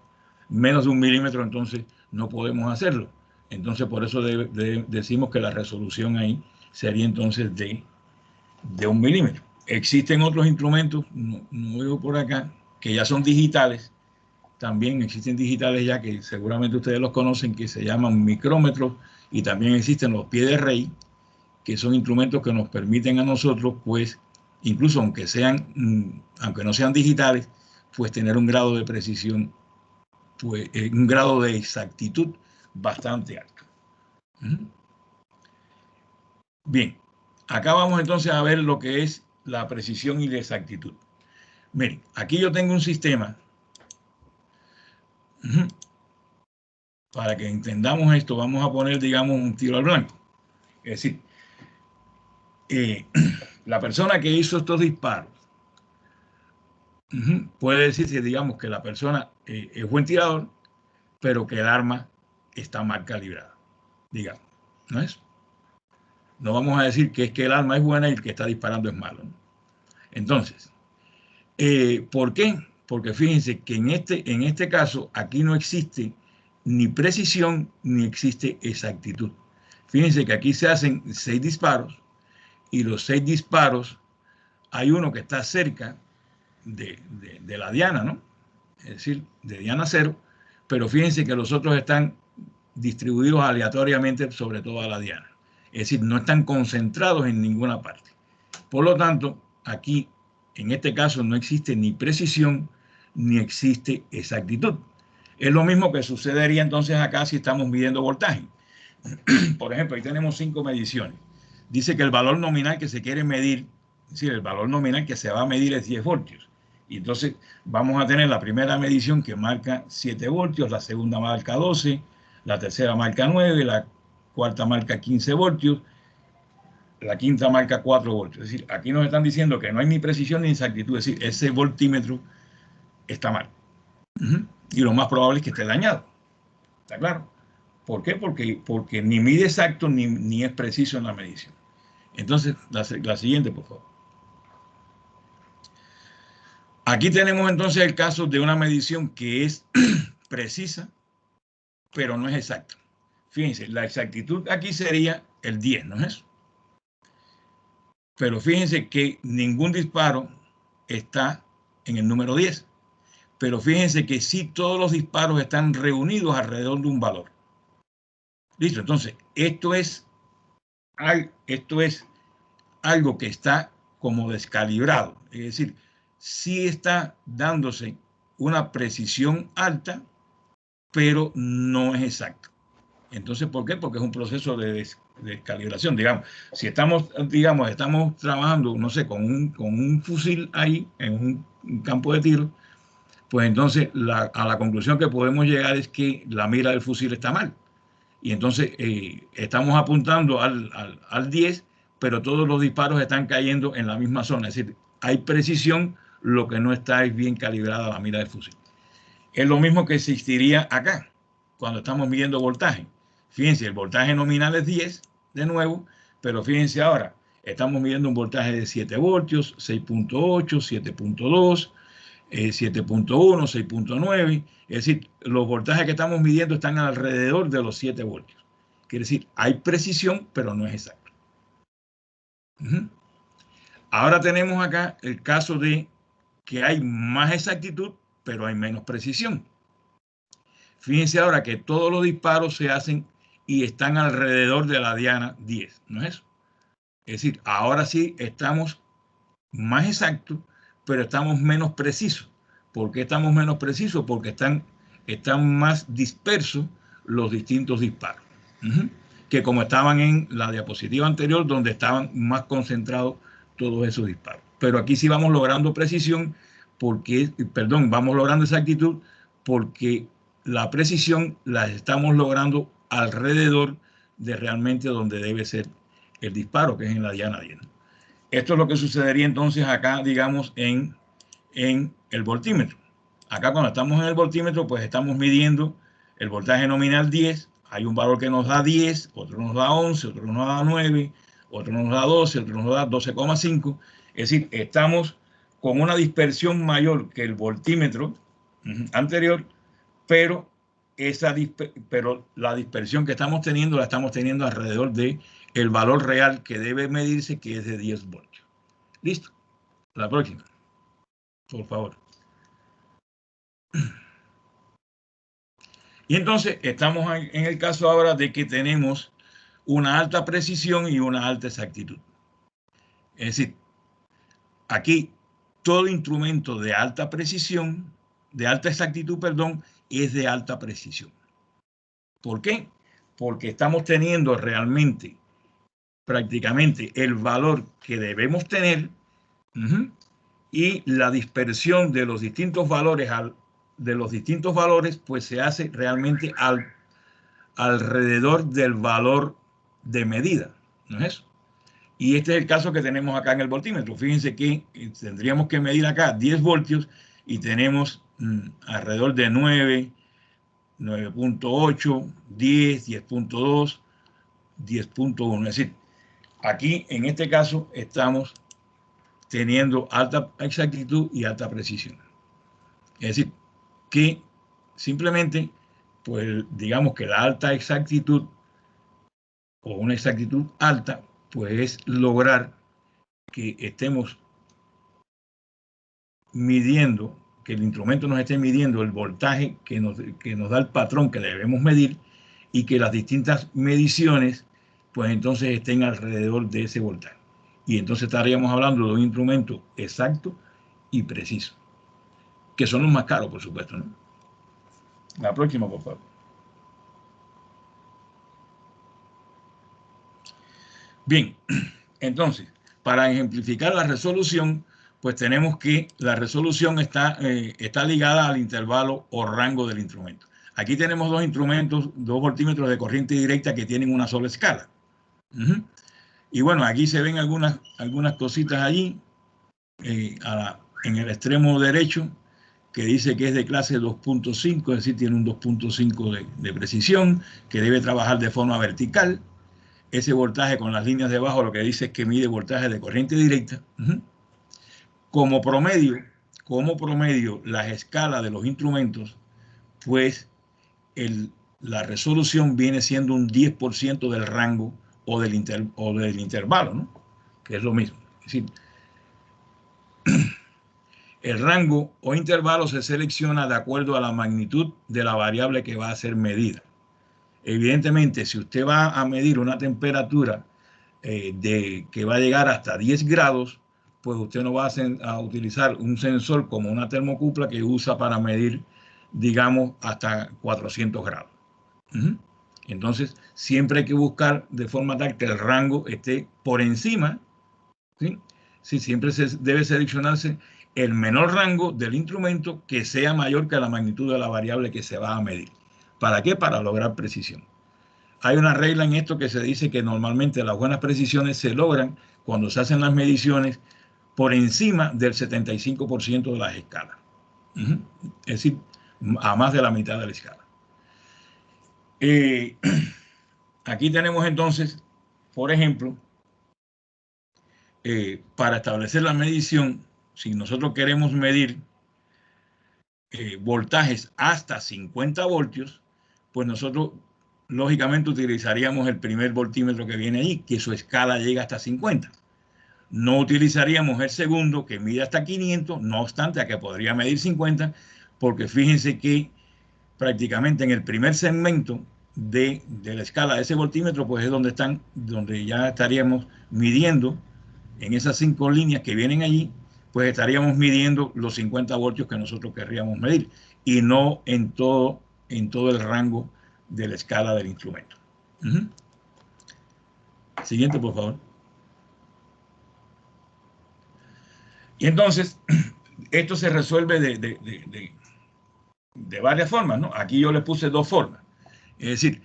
Menos de 1 milímetro, entonces no podemos hacerlo. Entonces, por eso decimos que la resolución ahí sería entonces de 1 milímetro. Existen otros instrumentos, no veo por acá, que ya son digitales. También existen digitales ya que seguramente ustedes los conocen, que se llaman micrómetros, y también existen los pies de rey, que son instrumentos que nos permiten a nosotros, pues, incluso aunque no sean digitales, pues tener un grado de precisión, pues un grado de exactitud bastante alto. Bien, acá vamos entonces a ver lo que es la precisión y la exactitud. Miren, aquí yo tengo un sistema. Para que entendamos esto, vamos a poner, digamos, un tiro al blanco. Es decir, la persona que hizo estos disparos puede decirse, digamos, que la persona es buen tirador, pero que el arma está mal calibrada, digamos, ¿no es? No vamos a decir que es que el arma es buena y el que está disparando es malo, ¿no? Entonces, ¿por qué? Porque fíjense que en este caso aquí no existe ni precisión ni existe exactitud. Fíjense que aquí se hacen 6 disparos y los 6 disparos hay uno que está cerca de la diana, ¿no? Es decir, de diana 0, pero fíjense que los otros están distribuidos aleatoriamente sobre toda la diana. Es decir, no están concentrados en ninguna parte. Por lo tanto, aquí, en este caso, no existe ni precisión ni existe exactitud. Es lo mismo que sucedería entonces acá si estamos midiendo voltaje. Por ejemplo, ahí tenemos 5 mediciones. Dice que el valor nominal que se quiere medir, es decir, el valor nominal que se va a medir es 10 voltios. Y entonces vamos a tener la primera medición que marca 7 voltios, la segunda marca 12, la tercera marca 9, la cuarta marca 15 voltios, la quinta marca 4 voltios. Es decir, aquí nos están diciendo que no hay ni precisión ni exactitud, es decir, ese voltímetro está mal. Y lo más probable es que esté dañado. ¿Está claro? ¿Por qué? Porque ni mide exacto ni es preciso en la medición. Entonces, la siguiente, por favor. Aquí tenemos entonces el caso de una medición que es precisa, pero no es exacta. Fíjense, la exactitud aquí sería el 10, ¿no es eso? Pero fíjense que ningún disparo está en el número 10. Pero fíjense que sí todos los disparos están reunidos alrededor de un valor. Listo, entonces, esto es algo que está como descalibrado. Es decir, sí está dándose una precisión alta, pero no es exacto. Entonces, ¿por qué? Porque es un proceso de descalibración. Digamos, si estamos trabajando, no sé, con un fusil ahí en un campo de tiro, pues entonces a la conclusión que podemos llegar es que la mira del fusil está mal. Y entonces estamos apuntando al 10, pero todos los disparos están cayendo en la misma zona. Es decir, hay precisión, lo que no está es bien calibrada la mira del fusil. Es lo mismo que existiría acá, cuando estamos midiendo voltaje. Fíjense, el voltaje nominal es 10, de nuevo, pero fíjense ahora, estamos midiendo un voltaje de 7 voltios, 6.8, 7.2, 7.1, 6.9. Es decir, los voltajes que estamos midiendo están alrededor de los 7 voltios. Quiere decir, hay precisión, pero no es exacto. Ahora tenemos acá el caso de que hay más exactitud, pero hay menos precisión. Fíjense ahora que todos los disparos se hacen y están alrededor de la diana 10, ¿no es eso? Es decir, ahora sí estamos más exactos, pero estamos menos precisos. ¿Por qué estamos menos precisos? Porque están más dispersos los distintos disparos. que como estaban en la diapositiva anterior, donde estaban más concentrados todos esos disparos. Pero aquí sí vamos logrando precisión, porque, perdón, vamos logrando exactitud, porque la precisión la estamos logrando alrededor de realmente donde debe ser el disparo, que es en la diana 10. Esto es lo que sucedería entonces acá, digamos, en el voltímetro. Acá cuando estamos en el voltímetro, pues estamos midiendo el voltaje nominal 10. Hay un valor que nos da 10, otro nos da 11, otro nos da 9, otro nos da 12, otro nos da 12,5. Es decir, estamos con una dispersión mayor que el voltímetro anterior, pero la dispersión que estamos teniendo la estamos teniendo alrededor de el valor real que debe medirse, que es de 10 voltios. Listo. La próxima, por favor. Y entonces estamos en el caso ahora de que tenemos una alta precisión y una alta exactitud. Es decir, aquí todo instrumento de alta precisión, de alta exactitud, perdón, es de alta precisión. ¿Por qué? Porque estamos teniendo realmente, prácticamente, el valor que debemos tener y la dispersión de los distintos valores pues se hace realmente alrededor del valor de medida, ¿no es eso? Y este es el caso que tenemos acá en el voltímetro. Fíjense que tendríamos que medir acá 10 voltios y tenemos alrededor de 9, 9.8, 10, 10.2, 10.1. Es decir, aquí en este caso estamos teniendo alta exactitud y alta precisión. Es decir, que simplemente, pues digamos que la alta exactitud o una exactitud alta, pues es lograr que estemos midiendo, que el instrumento nos esté midiendo el voltaje que nos da el patrón que debemos medir y que las distintas mediciones, pues entonces estén alrededor de ese voltaje. Y entonces estaríamos hablando de un instrumento exacto y preciso, que son los más caros, por supuesto, ¿no? La próxima, por favor. Bien, entonces, para ejemplificar la resolución, pues tenemos que la resolución está ligada al intervalo o rango del instrumento. Aquí tenemos dos instrumentos, dos voltímetros de corriente directa que tienen una sola escala. Y bueno, aquí se ven algunas cositas allí, en el extremo derecho, que dice que es de clase 2.5, es decir, tiene un 2.5 de precisión, que debe trabajar de forma vertical. Ese voltaje con las líneas de abajo lo que dice es que mide voltaje de corriente directa. Como promedio, las escalas de los instrumentos, pues la resolución viene siendo un 10% del rango o del intervalo, ¿no? Que es lo mismo. Es decir, el rango o intervalo se selecciona de acuerdo a la magnitud de la variable que va a ser medida. Evidentemente, si usted va a medir una temperatura que va a llegar hasta 10 grados, pues usted no va a utilizar un sensor como una termocupla que usa para medir, digamos, hasta 400 grados. Entonces, siempre hay que buscar de forma tal que el rango esté por encima, ¿sí? Sí, siempre debe seleccionarse el menor rango del instrumento que sea mayor que la magnitud de la variable que se va a medir. ¿Para qué? Para lograr precisión. Hay una regla en esto que se dice que normalmente las buenas precisiones se logran cuando se hacen las mediciones por encima del 75% de las escalas. Es decir, a más de la mitad de la escala. Aquí tenemos entonces, por ejemplo, para establecer la medición, si nosotros queremos medir voltajes hasta 50 voltios, pues nosotros lógicamente utilizaríamos el primer voltímetro que viene ahí, que su escala llega hasta 50. No utilizaríamos el segundo, que mide hasta 500, no obstante a que podría medir 50, porque fíjense que prácticamente en el primer segmento de la escala de ese voltímetro, pues es donde ya estaríamos midiendo en esas 5 líneas que vienen allí, pues estaríamos midiendo los 50 voltios que nosotros querríamos medir y no en todo el rango de la escala del instrumento. Siguiente, por favor. Y entonces, esto se resuelve de varias formas, ¿no? Aquí yo le puse dos formas. Es decir,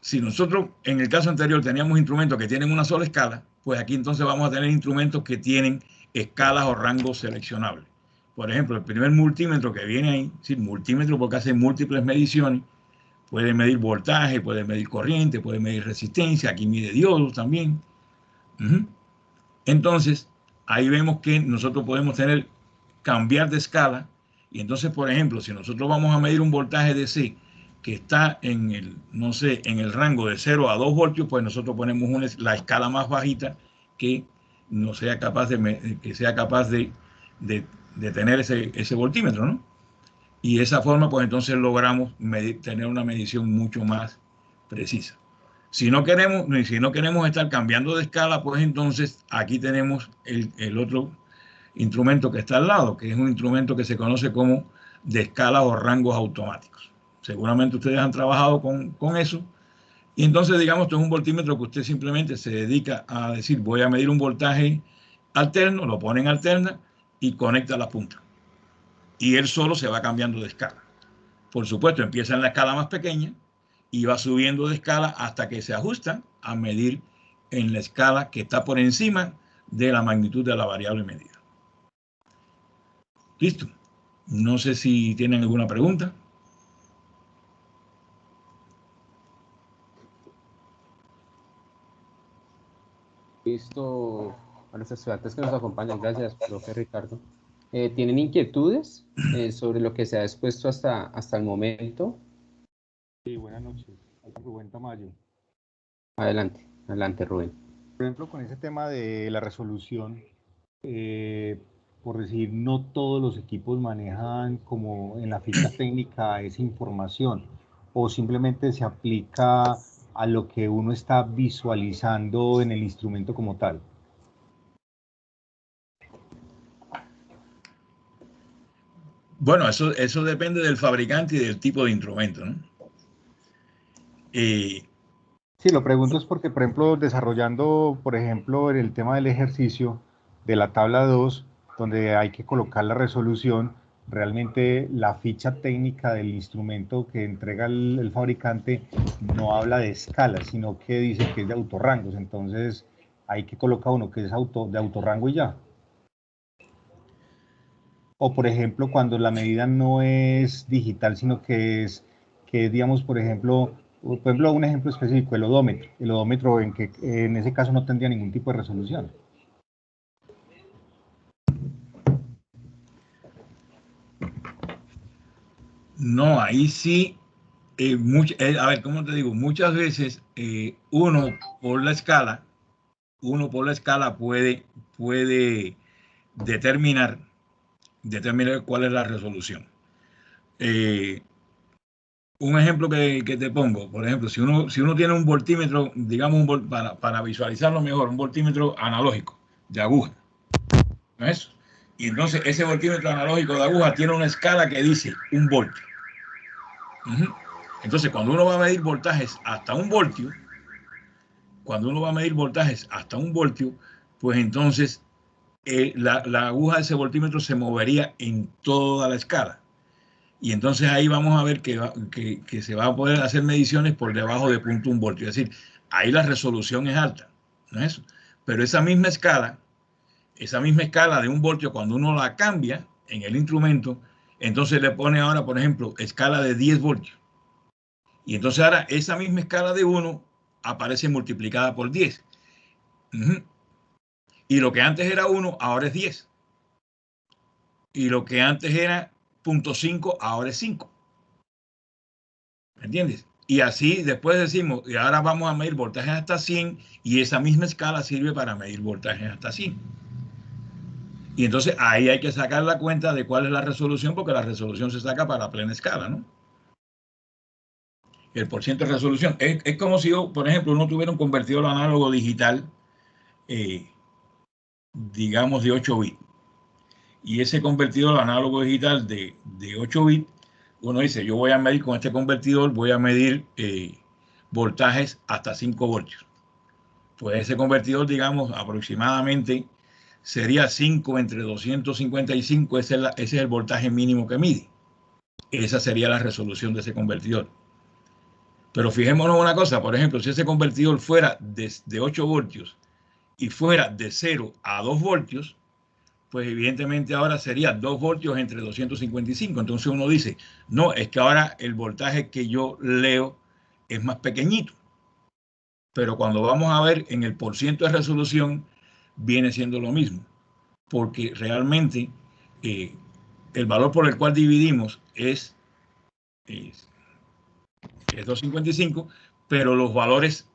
si nosotros en el caso anterior teníamos instrumentos que tienen una sola escala, pues aquí entonces vamos a tener instrumentos que tienen escalas o rangos seleccionables. Por ejemplo, el primer multímetro que viene ahí, sí, multímetro porque hace múltiples mediciones, puede medir voltaje, puede medir corriente, puede medir resistencia, aquí mide diodos también. Entonces, ahí vemos que nosotros podemos cambiar de escala, y entonces, por ejemplo, si nosotros vamos a medir un voltaje DC que está en el, no sé, en el rango de 0 a 2 voltios, pues nosotros ponemos la escala más bajita que no sea capaz de tener ese voltímetro, ¿no? Y de esa forma, pues entonces logramos tener una medición mucho más precisa. Si no queremos estar cambiando de escala, pues entonces aquí tenemos el otro instrumento que está al lado, que es un instrumento que se conoce como de escala o rangos automáticos. Seguramente ustedes han trabajado con eso. Y entonces, digamos, esto es un voltímetro que usted simplemente se dedica a decir, voy a medir un voltaje alterno, lo pone en alterna y conecta las puntas. Y él solo se va cambiando de escala. Por supuesto, empieza en la escala más pequeña y va subiendo de escala hasta que se ajusta a medir en la escala que está por encima de la magnitud de la variable medida. Listo. No sé si tienen alguna pregunta. Listo, a los estudiantes que nos acompañan. Gracias, profe Ricardo. ¿Tienen inquietudes sobre lo que se ha expuesto hasta el momento? Sí, buenas noches. Rubén Tamayo. Adelante, adelante, Rubén. Por ejemplo, con ese tema de la resolución, por decir, no todos los equipos manejan como en la ficha técnica esa información, o simplemente se aplica a lo que uno está visualizando en el instrumento como tal. Bueno, eso depende del fabricante y del tipo de instrumento, ¿no? Sí, lo pregunto es porque, por ejemplo, desarrollando, por ejemplo, el tema del ejercicio de la tabla 2, donde hay que colocar la resolución, realmente la ficha técnica del instrumento que entrega el fabricante no habla de escalas, sino que dice que es de autorrangos. Entonces, hay que colocar uno que es de autorrango y ya. O, por ejemplo, cuando la medida no es digital, sino que digamos, por ejemplo, un ejemplo específico, el odómetro. El odómetro en ese caso no tendría ningún tipo de resolución. No, ahí sí, a ver, ¿cómo te digo? Muchas veces uno por la escala puede determinar cuál es la resolución. Un ejemplo que te pongo, por ejemplo, si uno tiene un voltímetro, digamos, para visualizarlo mejor, un voltímetro analógico de aguja, ¿no es eso? Y entonces ese voltímetro analógico de aguja tiene una escala que dice 1 voltio. Entonces, cuando uno va a medir voltajes hasta 1 voltio, pues entonces la aguja de ese voltímetro se movería en toda la escala. Y entonces ahí vamos a ver que se va a poder hacer mediciones por debajo de 0.1 voltio. Es decir, ahí la resolución es alta, ¿no es eso? Pero esa misma escala de 1 voltio, cuando uno la cambia en el instrumento, entonces le pone ahora, por ejemplo, escala de 10 voltios. Y entonces ahora esa misma escala de 1 aparece multiplicada por 10. Y lo que antes era 1, ahora es 10. Y lo que antes era 0.5, ahora es 5. ¿Me entiendes? Y así después decimos, y ahora vamos a medir voltajes hasta 100, y esa misma escala sirve para medir voltajes hasta 100. Y entonces ahí hay que sacar la cuenta de cuál es la resolución, porque la resolución se saca para plena escala, ¿no? El % de resolución. Es como si yo, por ejemplo, uno tuviera un convertidor análogo digital, digamos, de 8 bits. Y ese convertidor análogo digital de 8 bits, uno dice, yo voy a medir con este convertidor, voy a medir voltajes hasta 5 voltios. pues ese convertidor, digamos, aproximadamente sería 5 entre 255, ese es el voltaje mínimo que mide. Esa sería la resolución de ese convertidor. Pero fijémonos una cosa, por ejemplo, si ese convertidor fuera de 8 voltios y fuera de 0 a 2 voltios, pues evidentemente ahora sería 2 voltios entre 255. Entonces uno dice, no, es que ahora el voltaje que yo leo es más pequeñito. Pero cuando vamos a ver en el porciento de resolución, viene siendo lo mismo. Porque realmente el valor por el cual dividimos es 255, pero los valores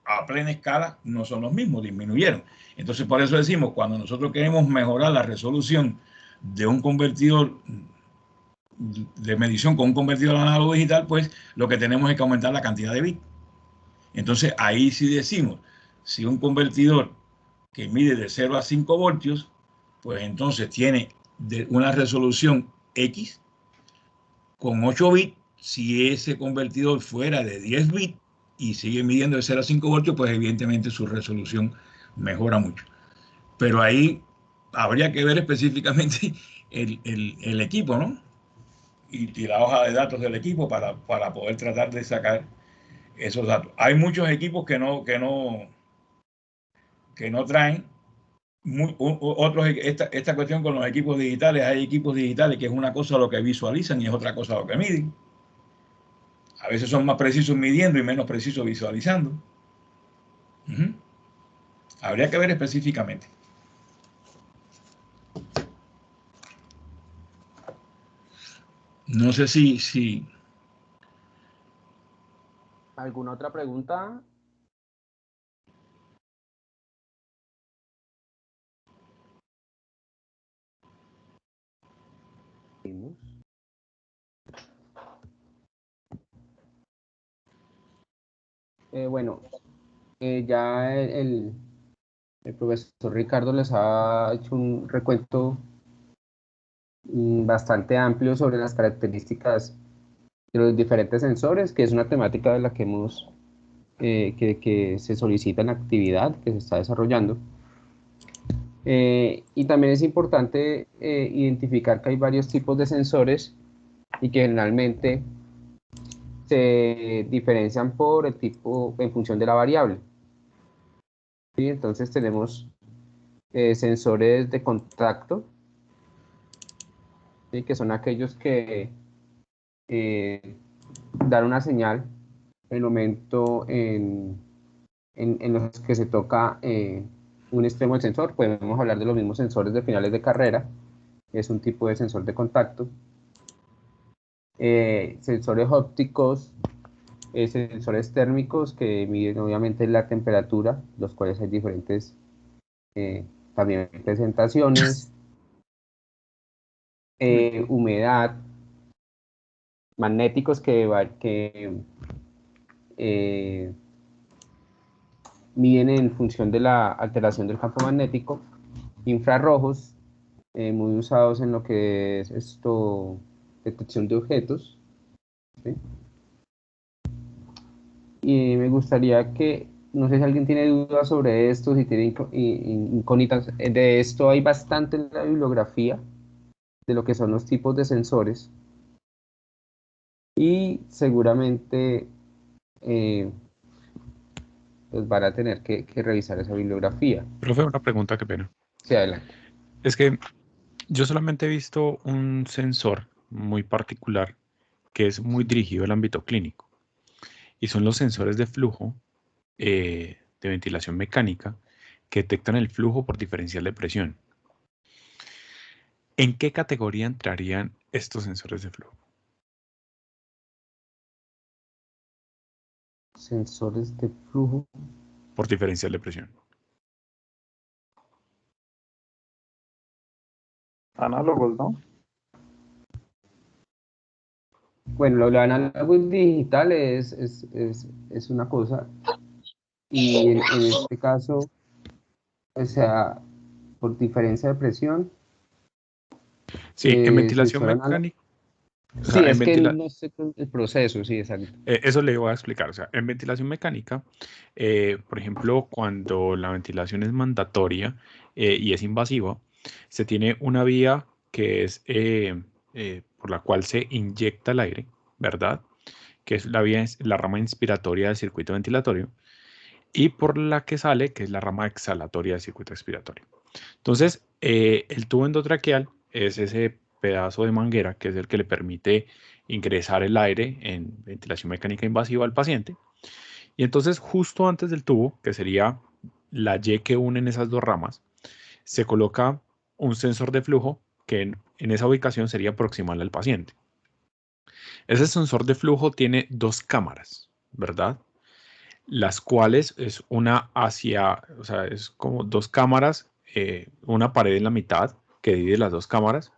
a plena escala no son los mismos, disminuyeron. Entonces, por eso decimos, cuando nosotros queremos mejorar la resolución de un convertidor de medición con un convertidor análogo digital, pues lo que tenemos es que aumentar la cantidad de bits. Entonces, ahí sí decimos, si un convertidor que mide de 0 a 5 voltios, pues entonces tiene una resolución X con 8 bits. Si ese convertidor fuera de 10 bits y sigue midiendo de 0 a 5 voltios, pues evidentemente su resolución mejora mucho. Pero ahí habría que ver específicamente el equipo, ¿no? Y la hoja de datos del equipo para poder tratar de sacar esos datos. Hay muchos equipos que no traen. Otros, esta cuestión con los equipos digitales, hay equipos digitales que es una cosa lo que visualizan y es otra cosa lo que miden. A veces son más precisos midiendo y menos precisos visualizando. Habría que ver específicamente. No sé si... ¿Alguna otra pregunta? Bueno, ya el profesor Ricardo les ha hecho un recuento bastante amplio sobre las características de los diferentes sensores, que es una temática de la que hemos, que se solicita en la actividad que se está desarrollando. Y también es importante identificar que hay varios tipos de sensores y que generalmente se diferencian por el tipo en función de la variable. ¿Sí? Entonces tenemos sensores de contacto, ¿sí? Que son aquellos que dan una señal en el momento en los que se toca un extremo del sensor. Podemos hablar de los mismos sensores de finales de carrera, que es un tipo de sensor de contacto. Sensores ópticos, sensores térmicos que miden obviamente la temperatura, los cuales hay diferentes también presentaciones, humedad, magnéticos que miden en función de la alteración del campo magnético, infrarrojos, muy usados en lo que es detección de objetos, ¿sí? Y me gustaría que, no sé si alguien tiene dudas sobre esto, si tiene incógnitas, de esto hay bastante en la bibliografía, de lo que son los tipos de sensores, y seguramente pues van a tener que revisar esa bibliografía. Profe, una pregunta, qué pena. Sí, adelante. Es que yo solamente he visto un sensor muy particular que es muy dirigido al ámbito clínico y son los sensores de flujo de ventilación mecánica que detectan el flujo por diferencial de presión. ¿En qué categoría entrarían estos sensores de flujo? Sensores de flujo. Por diferencial de presión. Análogos, ¿no? Bueno, lo análogo y digital es una cosa, y en este caso, o sea, por diferencia de presión, Sí, en ventilación sensor análogo. mecánica. O Sí, sea, es que no sé el proceso, sí, exacto. eso le voy a explicar. O sea, en ventilación mecánica, por ejemplo, cuando la ventilación es mandatoria y es invasiva, se tiene una vía que es por la cual se inyecta el aire, ¿verdad? Que es la rama inspiratoria del circuito ventilatorio, y por la que sale, que es la rama exhalatoria del circuito expiratorio. Entonces, el tubo endotraqueal es ese pedazo de manguera que es el que le permite ingresar el aire en ventilación mecánica invasiva al paciente. Y entonces, justo antes del tubo, que sería la Y que unen esas dos ramas, se coloca un sensor de flujo que en esa ubicación sería proximal al paciente. Ese sensor de flujo tiene dos cámaras, ¿verdad? Las cuales es una hacia, o sea, es como dos cámaras, una pared en la mitad que divide las dos cámaras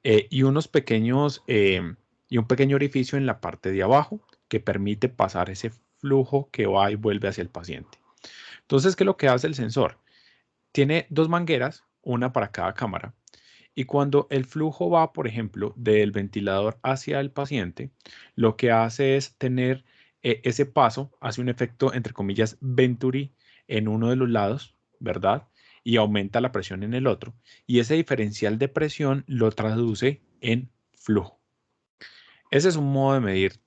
y unos pequeños, y un pequeño orificio en la parte de abajo que permite pasar ese flujo que va y vuelve hacia el paciente. Entonces, ¿qué es lo que hace el sensor? Tiene dos mangueras, una para cada cámara, y cuando el flujo va, por ejemplo, del ventilador hacia el paciente, lo que hace es tener ese paso, hace un efecto, entre comillas, Venturi en uno de los lados, ¿verdad? Y aumenta la presión en el otro. Y ese diferencial de presión lo traduce en flujo. Ese es un modo de medir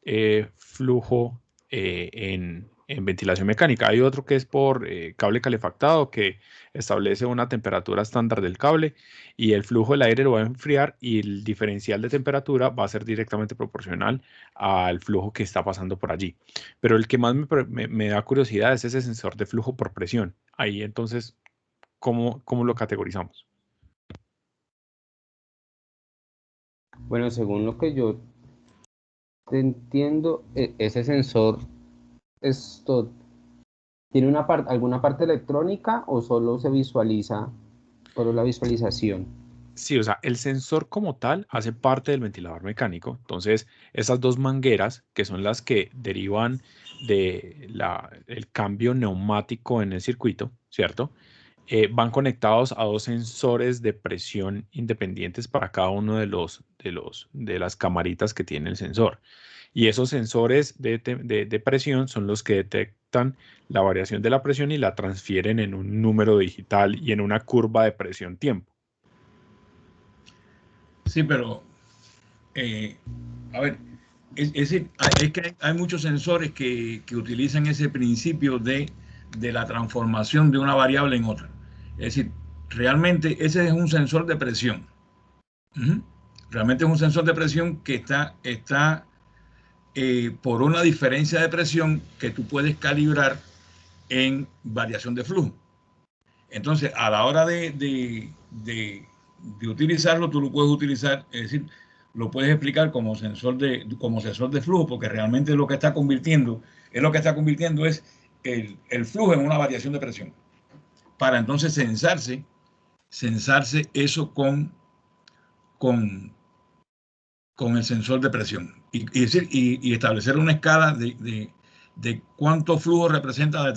flujo en ventilación mecánica. Hay otro que es por cable calefactado, que establece una temperatura estándar del cable y el flujo del aire lo va a enfriar y el diferencial de temperatura va a ser directamente proporcional al flujo que está pasando por allí. Pero el que más me da curiosidad es ese sensor de flujo por presión. Ahí entonces, ¿cómo lo categorizamos? Bueno, según lo que yo entiendo, ese sensor, esto, ¿tiene alguna parte electrónica o solo se visualiza, solo la visualización? Sí, o sea, el sensor como tal hace parte del ventilador mecánico. Entonces, esas dos mangueras, que son las que derivan el cambio neumático en el circuito, ¿cierto? Van conectados a dos sensores de presión independientes para cada uno de las camaritas que tiene el sensor. Y esos sensores de presión son los que detectan la variación de la presión y la transfieren en un número digital y en una curva de presión-tiempo. Sí, pero, a ver, es que hay muchos sensores que utilizan ese principio de la transformación de una variable en otra. Es decir, realmente ese es un sensor de presión. Realmente es un sensor de presión que está por una diferencia de presión que tú puedes calibrar en variación de flujo. Entonces, a la hora de utilizarlo, tú lo puedes utilizar, es decir, lo puedes explicar como sensor de flujo, porque realmente lo que está convirtiendo es el flujo en una variación de presión. Para entonces censarse eso con el sensor de presión y establecer una escala de cuánto flujo representa a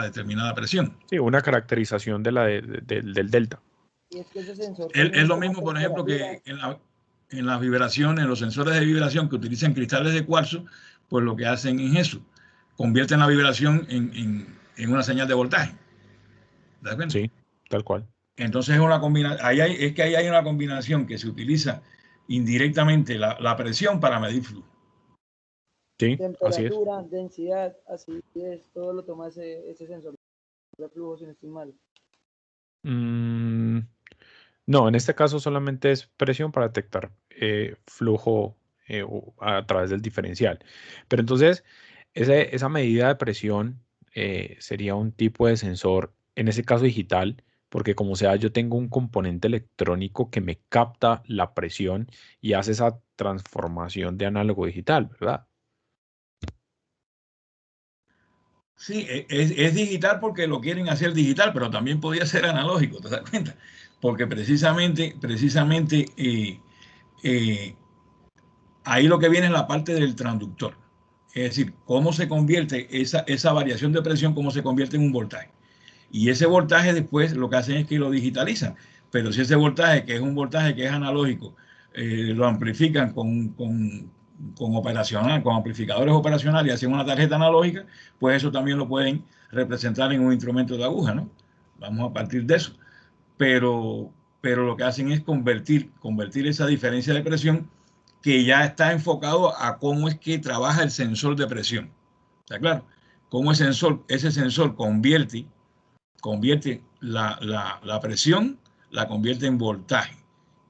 determinada presión. Sí, una caracterización del delta. Y es que ese sensor Es lo mismo, por ejemplo, que en las vibraciones, en los sensores de vibración que utilizan cristales de cuarzo, pues lo que hacen es eso, convierten la vibración en una señal de voltaje. ¿De acuerdo? Sí, tal cual. Entonces es una combinación, ahí hay una combinación que se utiliza indirectamente la presión para medir flujo. Sí, así es. temperatura, densidad, así es, todo lo toma ese sensor de flujo, si no estoy mal. No, en este caso solamente es presión para detectar flujo a través del diferencial. Pero entonces, esa medida de presión sería un tipo de sensor, en ese caso digital, porque como sea, yo tengo un componente electrónico que me capta la presión y hace esa transformación de análogo digital, ¿verdad? Sí, es digital porque lo quieren hacer digital, pero también podría ser analógico, ¿te das cuenta? Porque precisamente ahí lo que viene es la parte del transductor. Es decir, cómo se convierte esa variación de presión, cómo se convierte en un voltaje. Y ese voltaje después lo que hacen es que lo digitalizan. Pero si ese voltaje, que es un voltaje que es analógico, lo amplifican con amplificadores operacionales y hacen una tarjeta analógica, pues eso también lo pueden representar en un instrumento de aguja, ¿no? Vamos a partir de eso. Pero lo que hacen es convertir esa diferencia de presión que ya está enfocado a cómo es que trabaja el sensor de presión. ¿Está claro? Cómo ese sensor convierte la presión, la convierte en voltaje,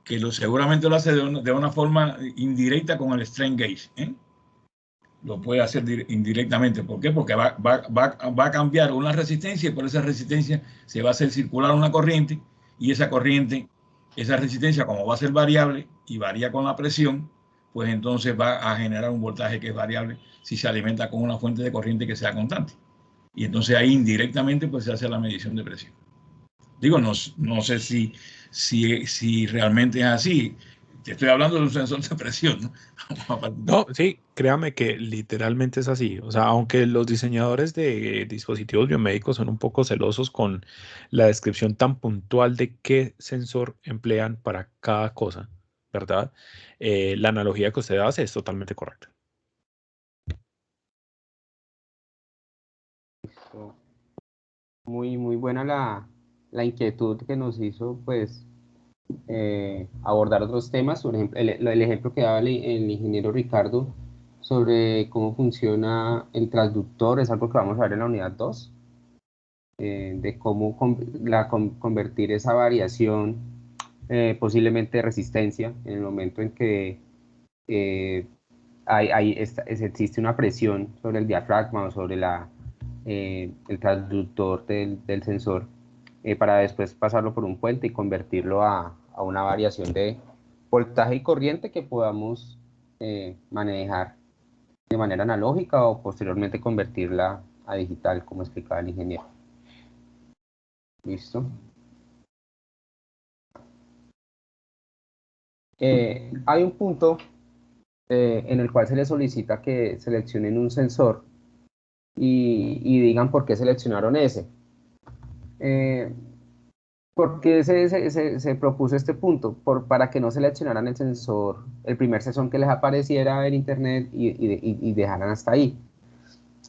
que seguramente lo hace de una forma indirecta con el strain gauge, ¿eh? Lo puede hacer indirectamente. ¿Por qué? Porque va a cambiar una resistencia y por esa resistencia se va a hacer circular una corriente y esa resistencia, como va a ser variable y varía con la presión, pues entonces va a generar un voltaje que es variable si se alimenta con una fuente de corriente que sea constante. Y entonces ahí indirectamente pues se hace la medición de presión. Digo, no sé si realmente es así. Te estoy hablando de un sensor de presión, ¿no? No, sí, créame que literalmente es así. O sea, aunque los diseñadores de dispositivos biomédicos son un poco celosos con la descripción tan puntual de qué sensor emplean para cada cosa, ¿verdad? La analogía que usted hace es totalmente correcta. Muy, muy buena la inquietud que nos hizo, pues, abordar otros temas. Por ejemplo, el ejemplo que daba el ingeniero Ricardo sobre cómo funciona el transductor es algo que vamos a ver en la unidad 2, de cómo convertir esa variación, posiblemente de resistencia, en el momento en que existe una presión sobre el diafragma o sobre el transductor del sensor, para después pasarlo por un puente y convertirlo a una variación de voltaje y corriente que podamos manejar de manera analógica o posteriormente convertirla a digital, como explicaba el ingeniero. ¿Listo? Hay un punto en el cual se les solicita que seleccionen un sensor y digan por qué seleccionaron ese. ¿Por qué se propuso este punto? Para que no seleccionaran el primer sensor que les apareciera en internet y dejaran hasta ahí.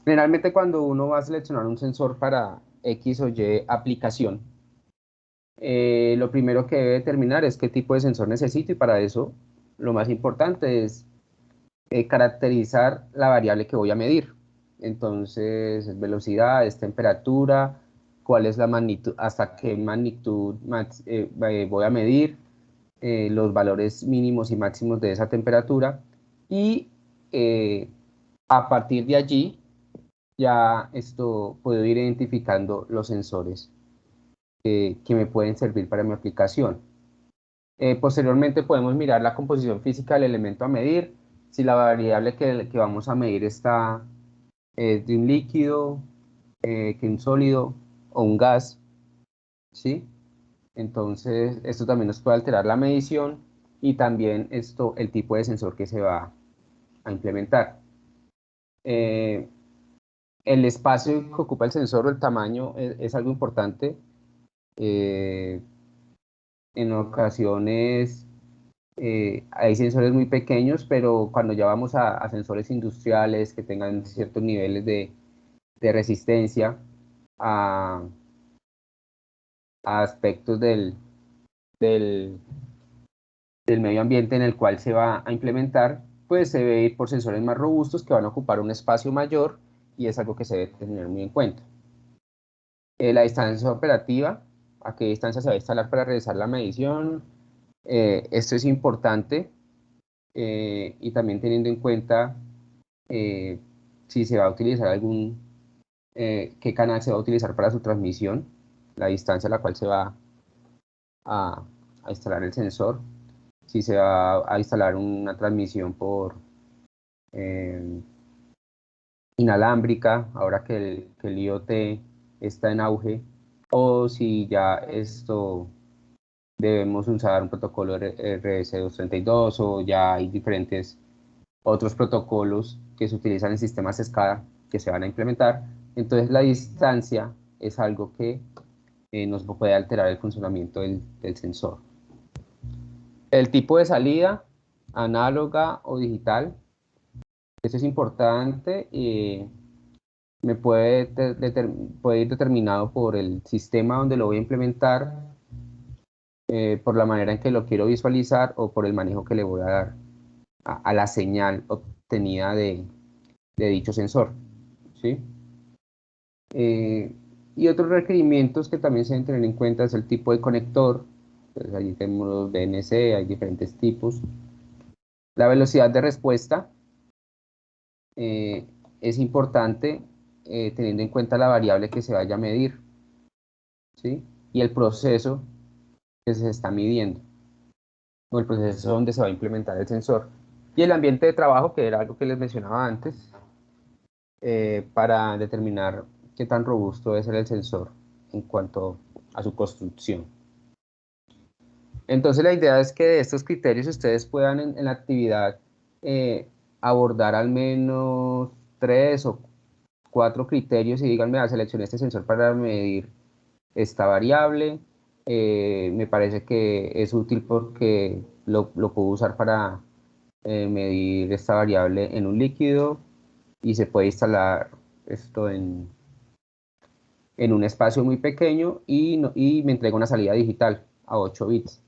Generalmente cuando uno va a seleccionar un sensor para X o Y aplicación, lo primero que debe determinar es qué tipo de sensor necesito, y para eso lo más importante es caracterizar la variable que voy a medir. Entonces, es velocidad, es temperatura, cuál es la magnitud, hasta qué magnitud voy a medir, los valores mínimos y máximos de esa temperatura, y a partir de allí ya puedo ir identificando los sensores que me pueden servir para mi aplicación. Posteriormente podemos mirar la composición física del elemento a medir, si la variable que vamos a medir está de un líquido, que un sólido o un gas, ¿sí? Entonces, esto también nos puede alterar la medición y también el tipo de sensor que se va a implementar. El espacio que ocupa el sensor o el tamaño es algo importante. En ocasiones hay sensores muy pequeños, pero cuando ya vamos a sensores industriales que tengan ciertos niveles de resistencia a aspectos del medio ambiente en el cual se va a implementar, pues se debe ir por sensores más robustos que van a ocupar un espacio mayor, y es algo que se debe tener muy en cuenta. La distancia operativa, a qué distancia se va a instalar para realizar la medición, esto es importante, y también teniendo en cuenta si se va a utilizar qué canal se va a utilizar para su transmisión, la distancia a la cual se va a instalar el sensor, si se va a instalar una transmisión por inalámbrica, ahora que el IoT está en auge, o si ya debemos usar un protocolo RS232, o ya hay diferentes otros protocolos que se utilizan en sistemas SCADA que se van a implementar. Entonces la distancia es algo que nos puede alterar el funcionamiento del sensor. El tipo de salida, análoga o digital, eso es importante y puede ir determinado por el sistema donde lo voy a implementar, por la manera en que lo quiero visualizar o por el manejo que le voy a dar a la señal obtenida de dicho sensor, ¿sí? Y otros requerimientos que también se deben tener en cuenta es el tipo de conector. Entonces, allí tenemos los BNC, hay diferentes tipos. La velocidad de respuesta es importante, teniendo en cuenta la variable que se vaya a medir, ¿sí? Y el proceso que se está midiendo, o el proceso donde se va a implementar el sensor. Y el ambiente de trabajo, que era algo que les mencionaba antes, para determinar qué tan robusto debe ser el sensor en cuanto a su construcción. Entonces la idea es que de estos criterios ustedes puedan en la actividad abordar al menos 3 o 4 criterios y díganme, seleccioné este sensor para medir esta variable, me parece que es útil porque lo puedo usar para medir esta variable en un líquido y se puede instalar esto en un espacio muy pequeño y me entrega una salida digital a 8 bits.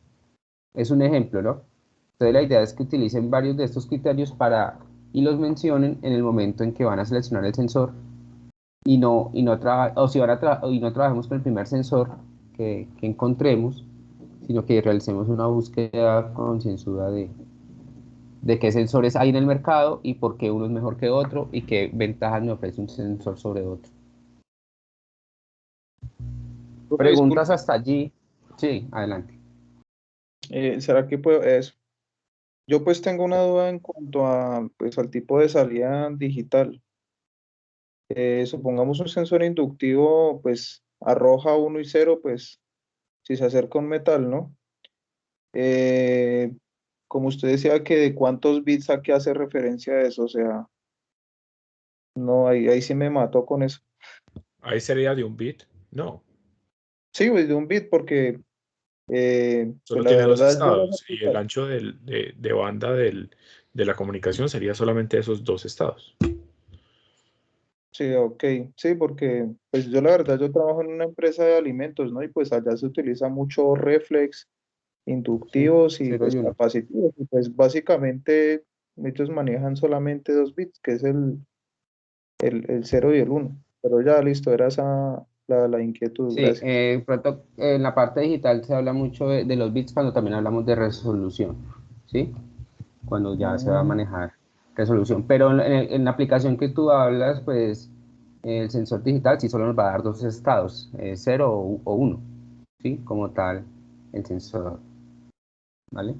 Es un ejemplo, ¿no? Entonces la idea es que utilicen varios de estos criterios y los mencionen en el momento en que van a seleccionar el sensor y no trabajemos con el primer sensor que encontremos, sino que realicemos una búsqueda concienzuda de qué sensores hay en el mercado y por qué uno es mejor que otro y qué ventajas me ofrece un sensor sobre otro. Profe, Preguntas disculpe, hasta allí. Sí, adelante. ¿será que puedo eso? Yo pues tengo una duda en cuanto a, pues, al tipo de salida digital. Supongamos un sensor inductivo, pues arroja 1 y 0, pues si se acerca a un metal, ¿no? Eh, Como usted decía que de cuántos bits a qué hace referencia a eso, o sea, no, ahí sí me mató con eso. Ahí sería de un bit. No, Sí, pues de un bit, porque pues solo la tiene dos verdad yo las estados y el ancho de banda de la comunicación sería solamente esos dos estados. Sí, ok, sí, porque pues yo la verdad yo trabajo en una empresa de alimentos, ¿no? Y pues allá se utiliza mucho reflex, Sí, inductivos y 0 pues y 1. capacitivos. Y pues básicamente ellos manejan solamente 2 bits, que es el 0 y el 1. Pero ya listo, era esa la inquietud, Sí, gracias. pronto en la parte digital se habla mucho de los bits cuando también hablamos de resolución, ¿sí? Cuando ya se va a Mm, manejar resolución. Pero en la aplicación que tú hablas, pues el sensor digital sí solo nos va a dar dos estados, 0 o 1, ¿sí? Como tal, el sensor, ¿vale?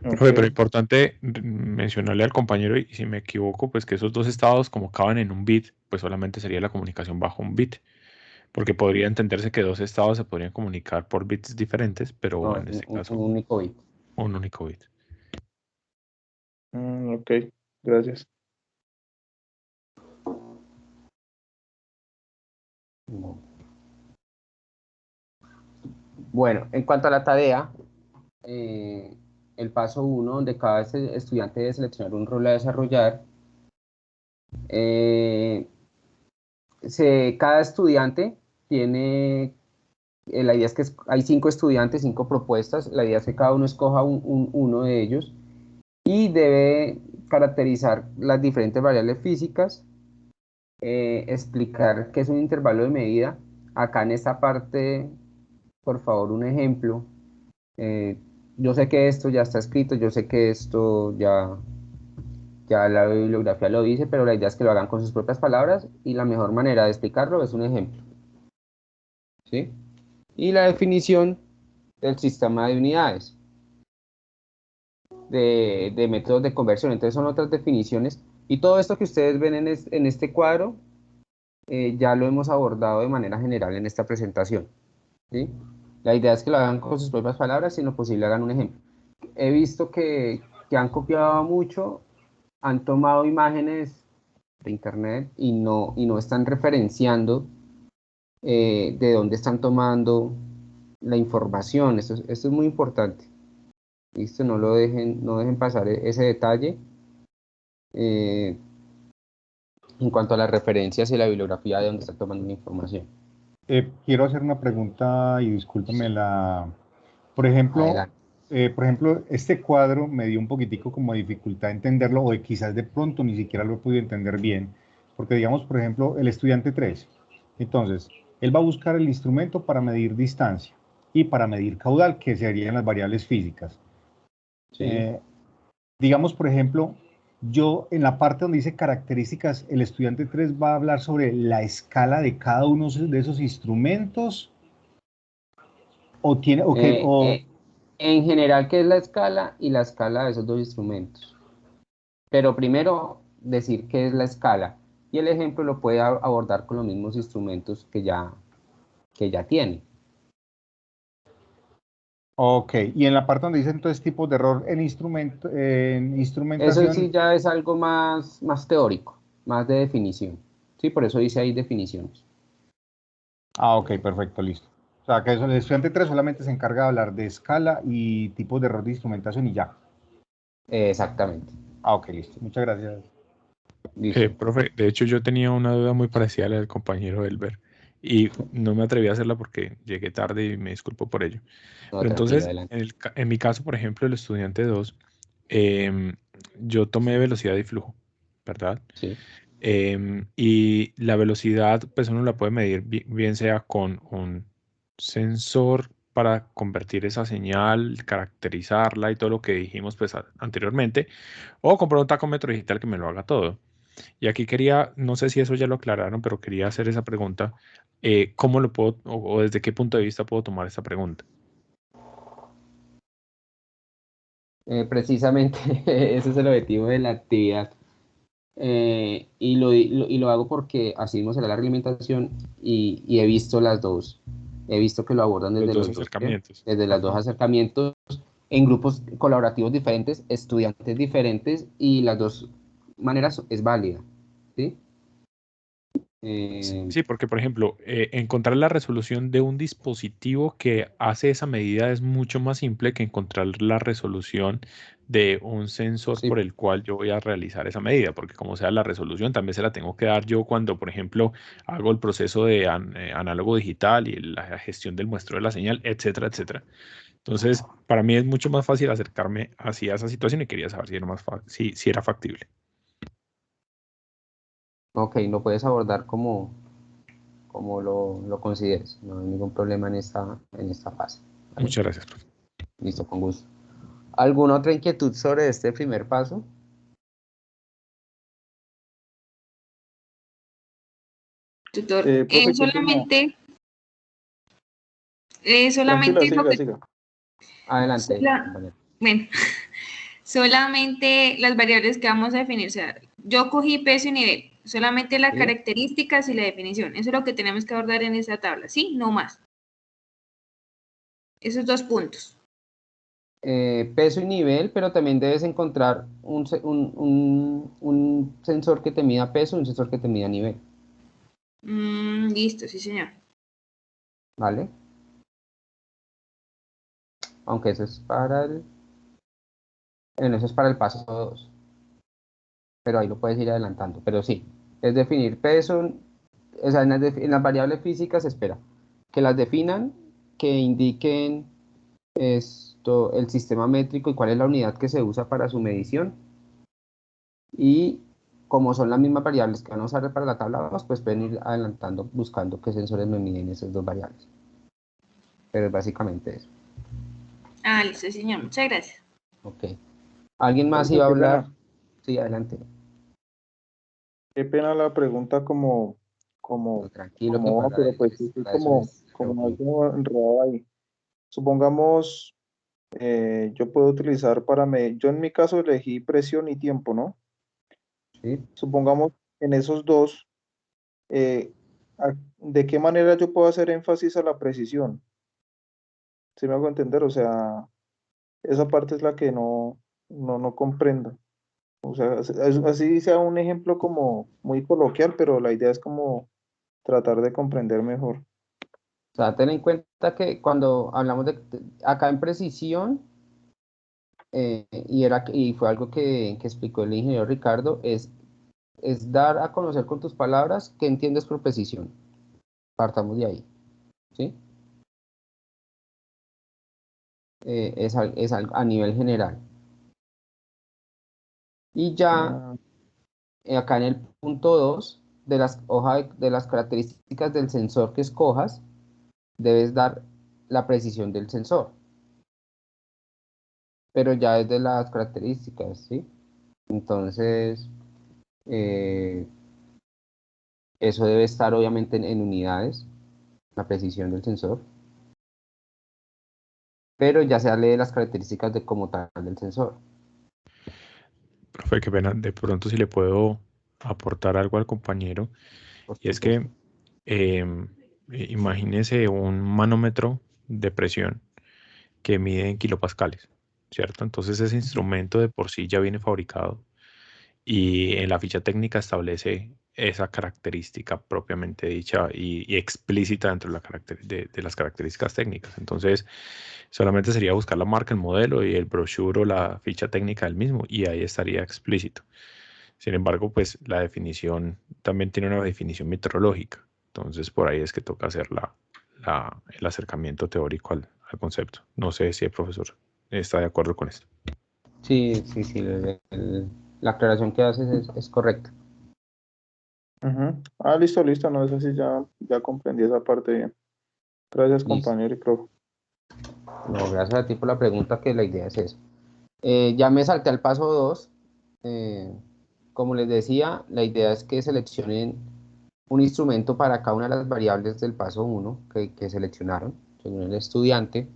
ok, Profe, pero importante mencionarle al compañero, y si me equivoco, pues que esos dos estados, como acaban en un bit, pues solamente sería la comunicación bajo un bit, porque podría entenderse que dos estados se podrían comunicar por bits diferentes, pero No, en este un caso, único bit. un único bit. ok, gracias. Bueno, en cuanto a la tarea, el paso 1, donde cada estudiante debe seleccionar un rol a desarrollar, eh, cada estudiante tiene, la idea es que hay 5 estudiantes, 5 propuestas, la idea es que cada uno escoja uno de ellos y debe caracterizar las diferentes variables físicas, explicar qué es un intervalo de medida. Acá en esta parte, por favor, un ejemplo. Eh, yo sé que esto ya está escrito, yo sé que esto ya la bibliografía lo dice, pero la idea es que lo hagan con sus propias palabras y la mejor manera de explicarlo es un ejemplo, ¿sí? Y la definición del sistema de unidades, de métodos de conversión. Entonces son otras definiciones y todo esto que ustedes ven en este cuadro ya lo hemos abordado de manera general en esta presentación, ¿sí? La idea es que lo hagan con sus propias palabras y en lo posible hagan un ejemplo. He visto que han copiado mucho, han tomado imágenes de internet y no están referenciando de dónde están tomando la información. Esto es muy importante. Listo, no dejen pasar ese detalle. En cuanto a las referencias y la bibliografía de donde está tomando la información. Quiero hacer una pregunta y discúlpame Por ejemplo, Adelante. este cuadro me dio un poquitico como dificultad entenderlo, o quizás de pronto ni siquiera lo he podido entender bien, porque digamos, por ejemplo, el estudiante 3. Entonces, él va a buscar el instrumento para medir distancia y para medir caudal, que serían las variables físicas. Sí. Digamos, por ejemplo, yo en la parte donde dice características, el estudiante 3 va a hablar sobre la escala de cada uno de esos instrumentos, o tiene, En general, ¿qué es la escala y la escala de esos dos instrumentos? Pero primero decir qué es la escala. Y el ejemplo lo puede abordar con los mismos instrumentos que ya tiene. Ok, y en la parte donde dice entonces tipos de error en Eso instrumentación. sí ya es algo más teórico, más de definición. Sí, por eso dice ahí definiciones. Ok, perfecto, listo. O sea, que eso, el estudiante 3 solamente se encarga de hablar de escala y tipos de error de instrumentación y ya. Exactamente. Ok, listo. Muchas gracias. Listo. Profe, de hecho yo tenía una duda muy parecida a la del compañero Elber y no me atreví a hacerla porque llegué tarde y me disculpo por ello. No, Pero tranquilo, entonces, adelante. en mi caso, por ejemplo, el estudiante 2, yo tomé velocidad y flujo, ¿verdad? Sí. Y la velocidad, pues uno la puede medir bien sea con un sensor para convertir esa señal, caracterizarla y todo lo que dijimos pues anteriormente, o comprar un tacómetro digital que me lo haga todo. Y aquí quería, no sé si eso ya lo aclararon, pero quería hacer esa pregunta. ¿Cómo lo puedo, o desde qué punto de vista puedo tomar esta pregunta? Precisamente ese es el objetivo de la actividad. Y lo hago porque así mismo será la reglamentación y he visto las dos. He visto que lo abordan Los desde dos los dos, ¿qué? acercamientos. Desde los dos Ajá. acercamientos, en grupos colaborativos diferentes, estudiantes diferentes, y las dos maneras es válida, ¿sí? Eh, Sí, porque por ejemplo, encontrar la resolución de un dispositivo que hace esa medida es mucho más simple que encontrar la resolución de un sensor por sí, el cual yo voy a realizar esa medida, porque como sea la resolución también se la tengo que dar yo cuando, por ejemplo, hago el proceso de análogo digital y la gestión del muestreo de la señal, etcétera, etcétera. Entonces, para mí es mucho más fácil acercarme hacia esa situación y quería saber si era si era factible. ok, lo puedes abordar como lo consideres. No hay ningún problema en esta fase, ¿vale? Muchas gracias, profe. Listo, con gusto. ¿Alguna otra inquietud sobre este primer paso? Tutor, Profe, qué pena. Tranquila, solamente lo siga, que, siga. Adelante, sola- compañero. bueno, solamente las variables que vamos a definir, o sea, yo cogí peso y nivel, solamente las ¿Sí? características y la definición, eso es lo que tenemos que abordar en esta tabla, ¿sí? No más. Esos 2 puntos. Peso y nivel, pero también debes encontrar un sensor que te mida peso y un sensor que te mida nivel, Listo, sí, señor. ¿vale? Aunque eso es para el paso 2, pero ahí lo puedes ir adelantando. Pero sí, es definir peso, o sea, en las variables físicas, espera, que las definan, que indiquen el sistema métrico y cuál es la unidad que se usa para su medición. Y como son las mismas variables que van a usar para la tabla 2, pues pueden ir adelantando buscando qué sensores me miden esas dos variables. Pero es básicamente eso. Listo, sí, señor, muchas gracias. Ok. ¿Alguien más Profe, iba a qué hablar? pena. Sí, adelante. Qué pena la pregunta No, tranquilo que va, pero pues sí estoy para eso es como Teófilo. algo enredado ahí. Supongamos, yo puedo utilizar yo en mi caso elegí presión y tiempo, ¿no? ¿Sí? Supongamos en esos dos, ¿de qué manera yo puedo hacer énfasis a la precisión? ¿Sí me hago entender? O sea, esa parte es la que no comprendo. O sea, así sea un ejemplo como muy coloquial, pero la idea es como tratar de comprender mejor. O sea, ten en cuenta que cuando hablamos acá en precisión, y fue algo que explicó el ingeniero Ricardo, es dar a conocer con tus palabras qué entiendes por precisión. Partamos de ahí, ¿sí? A nivel general. Y ya acá en el punto 2, de las de las características del sensor que escojas, debes dar la precisión del sensor. Pero ya es de las características, ¿sí? Entonces, eso debe estar obviamente en unidades, la precisión del sensor. Pero ya se lee las características de como tal del sensor. Profe, qué pena, de pronto si le puedo aportar algo al compañero, Por y es supuesto. que imagínese un manómetro de presión que mide en kilopascales, ¿cierto? Entonces ese instrumento de por sí ya viene fabricado y en la ficha técnica establece esa característica propiamente dicha y explícita dentro de, de las características técnicas. Entonces, solamente sería buscar la marca, el modelo y el brochure o la ficha técnica del mismo y ahí estaría explícito. Sin embargo, pues la definición también tiene una definición meteorológica. Entonces, por ahí es que toca hacer el acercamiento teórico al concepto. No sé si el profesor está de acuerdo con esto. Sí, la aclaración que haces es correcta. Listo, listo, no, eso sí, ya comprendí esa parte bien. Gracias, Listo. compañero y profe. No, gracias a ti por la pregunta, que la idea es eso. Ya me salté al paso 2. Como les decía, la idea es que seleccionen un instrumento para cada una de las variables del paso 1 que seleccionaron, según el estudiante,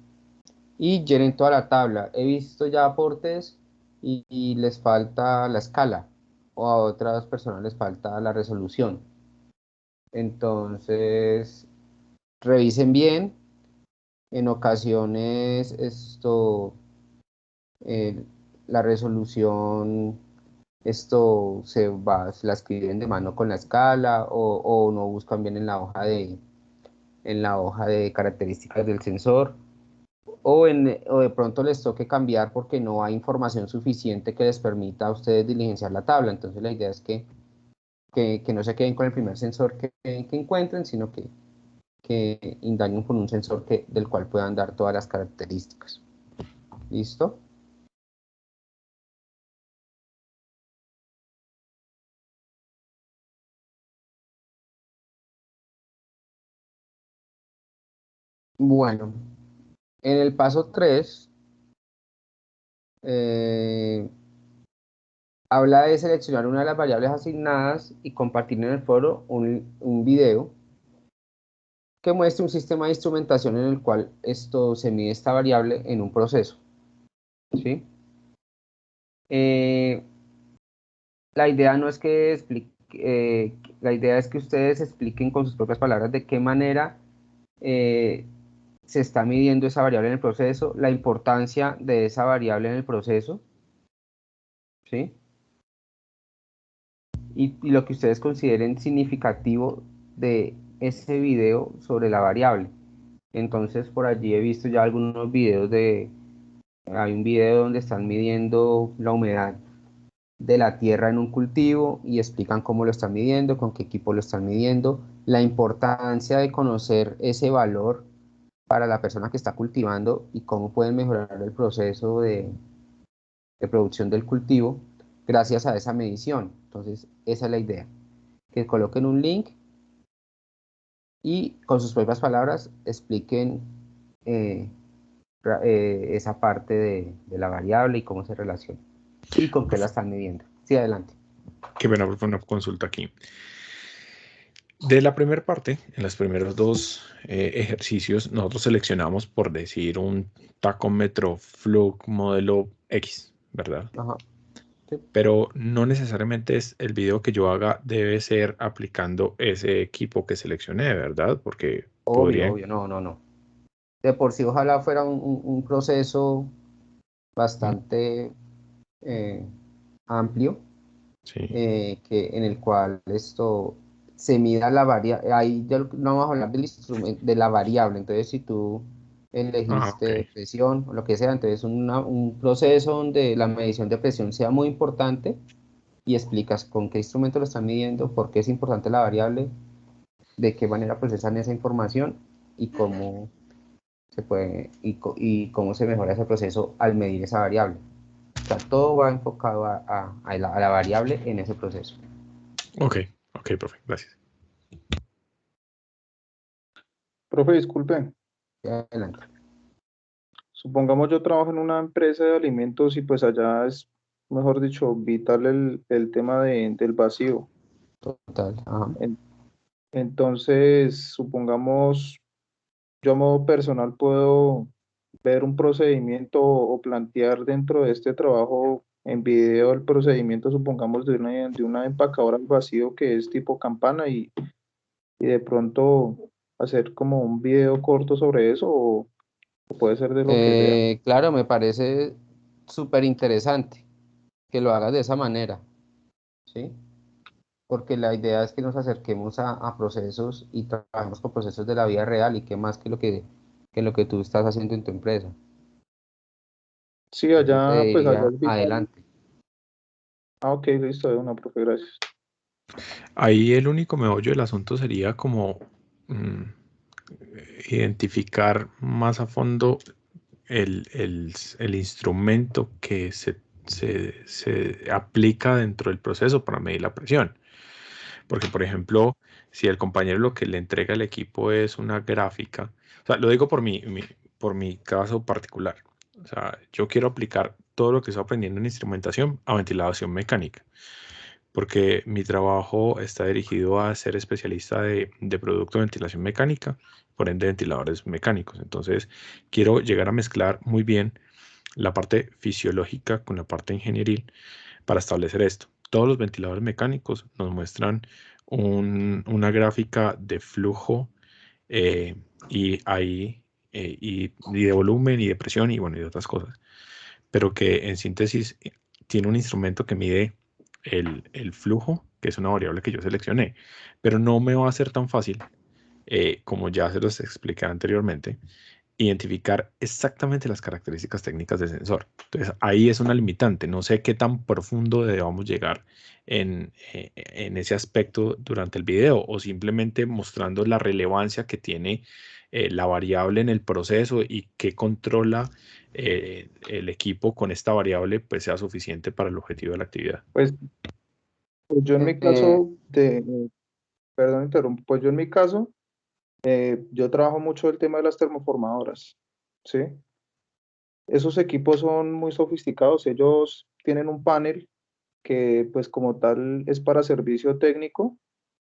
y llenen toda la tabla. He visto ya aportes y les falta la escala, o a otras personas les falta la resolución. Entonces, revisen bien. En ocasiones eh, la resolución, se la escriben de mano con la escala, o no buscan bien en la hoja de características del sensor, o de pronto les toque cambiar porque no hay información suficiente que les permita a ustedes diligenciar la tabla. Entonces la idea es que no se queden con el primer sensor que encuentren, sino que indaguen con un sensor del cual puedan dar todas las características. ¿Listo? Bueno, en el paso 3, habla de seleccionar una de las variables asignadas y compartir en el foro un video que muestre un sistema de instrumentación en el cual se mide esta variable en un proceso, ¿sí? La idea no es la idea es que ustedes expliquen con sus propias palabras de qué manera se está midiendo esa variable en el proceso, la importancia de esa variable en el proceso, ¿sí? Y lo que ustedes consideren significativo de ese video sobre la variable. Entonces, por allí he visto ya algunos videos hay un video donde están midiendo la humedad de la tierra en un cultivo y explican cómo lo están midiendo, con qué equipo lo están midiendo, la importancia de conocer ese valor para la persona que está cultivando y cómo pueden mejorar el proceso de producción del cultivo gracias a esa medición. Entonces, esa es la idea, que coloquen un link y con sus propias palabras expliquen esa parte de la variable y cómo se relaciona y con qué la están midiendo. Sí, adelante. Qué buena una consulta aquí. De la primera parte, en los primeros dos ejercicios, nosotros seleccionamos, por decir, un tacómetro Fluke modelo X, ¿verdad? Ajá. Sí. Pero no necesariamente es el video que yo haga debe ser aplicando ese equipo que seleccioné, ¿verdad? Porque podrían... Obvio, no. De por sí, ojalá fuera un proceso bastante amplio, Sí, en el cual se mida la variable. Ahí ya no vamos a hablar del instrumento, de la variable. Entonces, si tú elegiste ok. presión o lo que sea. Entonces, un proceso donde la medición de presión sea muy importante y explicas con qué instrumento lo están midiendo, por qué es importante la variable, de qué manera procesan esa información y cómo se puede y cómo se mejora ese proceso al medir esa variable. O sea, todo va enfocado a la variable en ese proceso. Ok, ok, profe, gracias. Profe, disculpe. Adelante. Supongamos yo trabajo en una empresa de alimentos y pues allá es, mejor dicho, vital el tema del vacío. Total. Ajá. Entonces, supongamos, yo a modo personal puedo ver un procedimiento o plantear dentro de este trabajo en video el procedimiento, supongamos, de una empacadora al vacío que es tipo campana y de pronto hacer como un video corto sobre eso o puede ser de lo que sea. Claro, me parece súper interesante que lo hagas de esa manera, ¿sí? Porque la idea es que nos acerquemos a procesos y trabajemos con procesos de la vida real y qué más que lo que tú estás haciendo en tu empresa. Sí, Por eso te allá, pues allá diría es vital. adelante. Ah, ok, listo, de una, profe, gracias. Ahí el único meollo del asunto sería como mm, identificar más a fondo el instrumento que se aplica dentro del proceso para medir la presión. Porque, por ejemplo, si el compañero lo que le entrega al equipo es una gráfica, o sea, lo digo por mi caso particular. O sea, yo quiero aplicar todo lo que estoy aprendiendo en instrumentación a ventilación mecánica, porque mi trabajo está dirigido a ser especialista de producto de ventilación mecánica, por ende ventiladores mecánicos. Entonces, quiero llegar a mezclar muy bien la parte fisiológica con la parte ingenieril para establecer esto. Todos los ventiladores mecánicos nos muestran una gráfica de flujo eh, y, ahí, y de volumen y de presión y bueno, y de otras cosas, pero que en síntesis tiene un instrumento que mide el flujo, que es una variable que yo seleccioné, pero no me va a ser tan fácil, como ya se los expliqué anteriormente, identificar exactamente las características técnicas del sensor. Entonces, ahí es una limitante. No sé qué tan profundo debamos llegar en ese aspecto durante el video o simplemente mostrando la relevancia que tiene la variable en el proceso y que controla el equipo con esta variable, pues sea suficiente para el objetivo de la actividad. Pues yo en mi Eh, caso perdón, interrumpo, pues yo en mi caso, yo trabajo mucho el tema de las termoformadoras, ¿sí? Esos equipos son muy sofisticados, ellos tienen un panel que pues como tal es para servicio técnico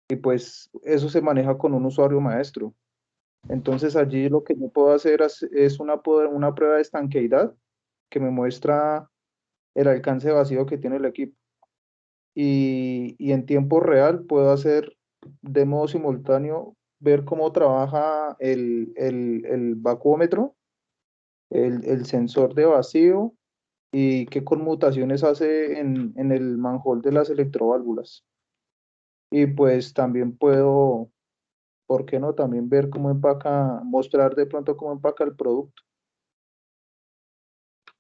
y pues eso se maneja con un usuario maestro. Entonces allí lo que yo puedo hacer es una prueba de estanqueidad que me muestra el alcance vacío que tiene el equipo. Y en tiempo real puedo hacer de modo simultáneo, ver cómo trabaja el vacuómetro, el sensor de vacío y qué conmutaciones hace en el manjol de las electroválvulas. Y pues también puedo, ¿por qué no? También ver cómo empaca, mostrar de pronto cómo empaca el producto,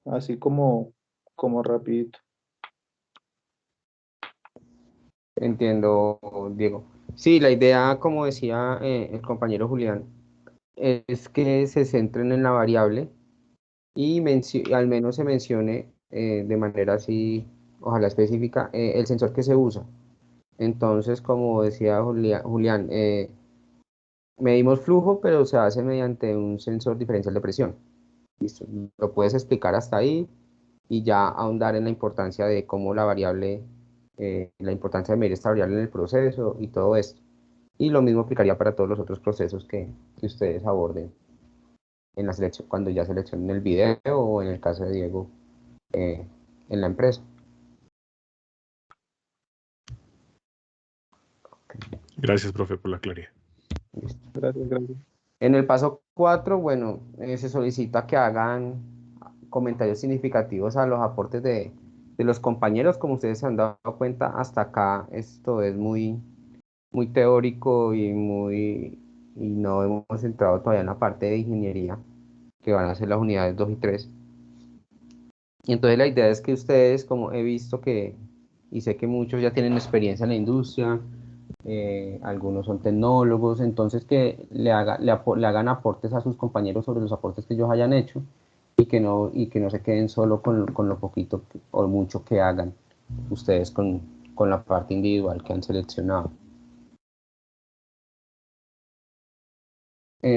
así como rapidito. Entiendo, Diego. Sí, la idea, como decía el compañero Julián, es que se centren en la variable y al menos se mencione de manera así, ojalá específica, el sensor que se usa. Entonces, como decía Julián, medimos flujo, pero se hace mediante un sensor diferencial de presión. Listo. Lo puedes explicar hasta ahí y ya ahondar en la importancia de cómo la variable, la importancia de medir esta variable en el proceso y todo esto. Y lo mismo aplicaría para todos los otros procesos que ustedes aborden en la selección, cuando ya seleccionen el video o en el caso de Diego, eh, en la empresa. Gracias, profe, por la claridad. Listo. Gracias, gracias. En el paso 4, bueno, se solicita que hagan comentarios significativos a los aportes de los compañeros. Como ustedes se han dado cuenta, hasta acá esto es muy teórico y no hemos entrado todavía en la parte de ingeniería. que van a ser las unidades 2 y 3. Y entonces la idea es que ustedes, como he visto que, y sé que muchos ya tienen experiencia en la industria, algunos son tecnólogos, entonces que le hagan aportes a sus compañeros sobre los aportes que ellos hayan hecho y que no se queden solo con lo poquito o mucho que hagan ustedes con la parte individual que han seleccionado.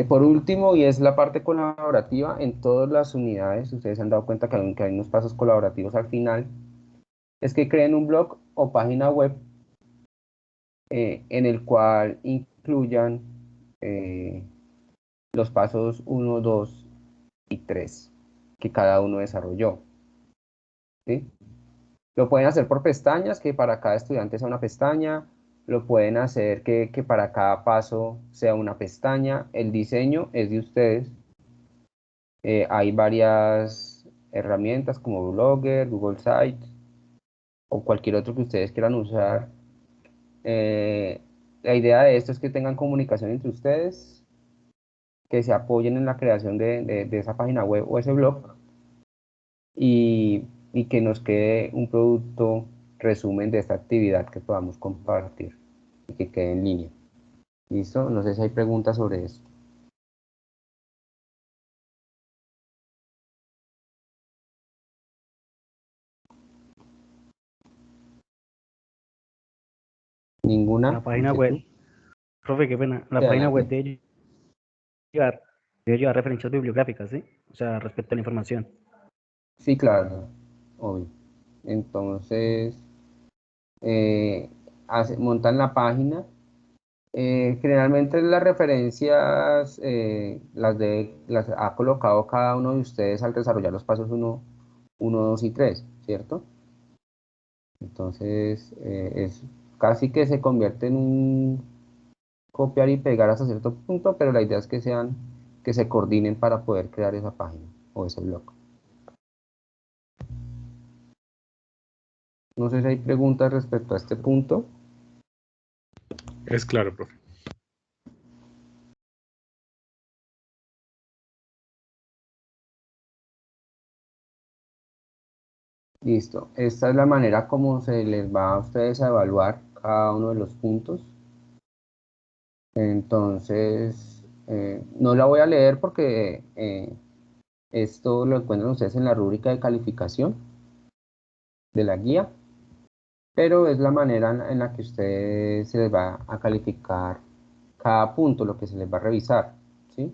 Por último, y es la parte colaborativa, en todas las unidades, ustedes se han dado cuenta que hay unos pasos colaborativos al final, es que creen un blog o página web en el cual incluyan los pasos 1, 2 y 3 que cada uno desarrolló, ¿sí? Lo pueden hacer por pestañas, que para cada estudiante sea una pestaña, lo pueden hacer que para cada paso sea una pestaña, el diseño es de ustedes. Hay varias herramientas como Blogger, Google Sites o cualquier otro que ustedes quieran usar. La idea de esto es que tengan comunicación entre ustedes, que se apoyen en la creación de esa página web o ese blog y que nos quede un producto resumen de esta actividad que podamos compartir y que quede en línea. ¿Listo? No sé si hay preguntas sobre esto. ¿Ninguna? La página web, profe, qué pena, la Sí, página web adelante. debe llevar referencias bibliográficas, ¿sí? O sea, respecto a la información. Sí, claro, obvio. Entonces, montan la página. Generalmente las referencias las ha colocado cada uno de ustedes al desarrollar los pasos 1, 2 y 3, ¿cierto? Entonces, es casi que se convierte en un copiar y pegar hasta cierto punto, pero la idea es que se coordinen para poder crear esa página o ese blog. No sé si hay preguntas respecto a este punto. Es claro, profe. Listo. Esta es la manera como se les va a ustedes a evaluar cada uno de los puntos. Entonces, no la voy a leer porque esto lo encuentran ustedes en la rúbrica de calificación de la guía, pero es la manera en la que ustedes se les va a calificar cada punto, lo que se les va a revisar, ¿sí?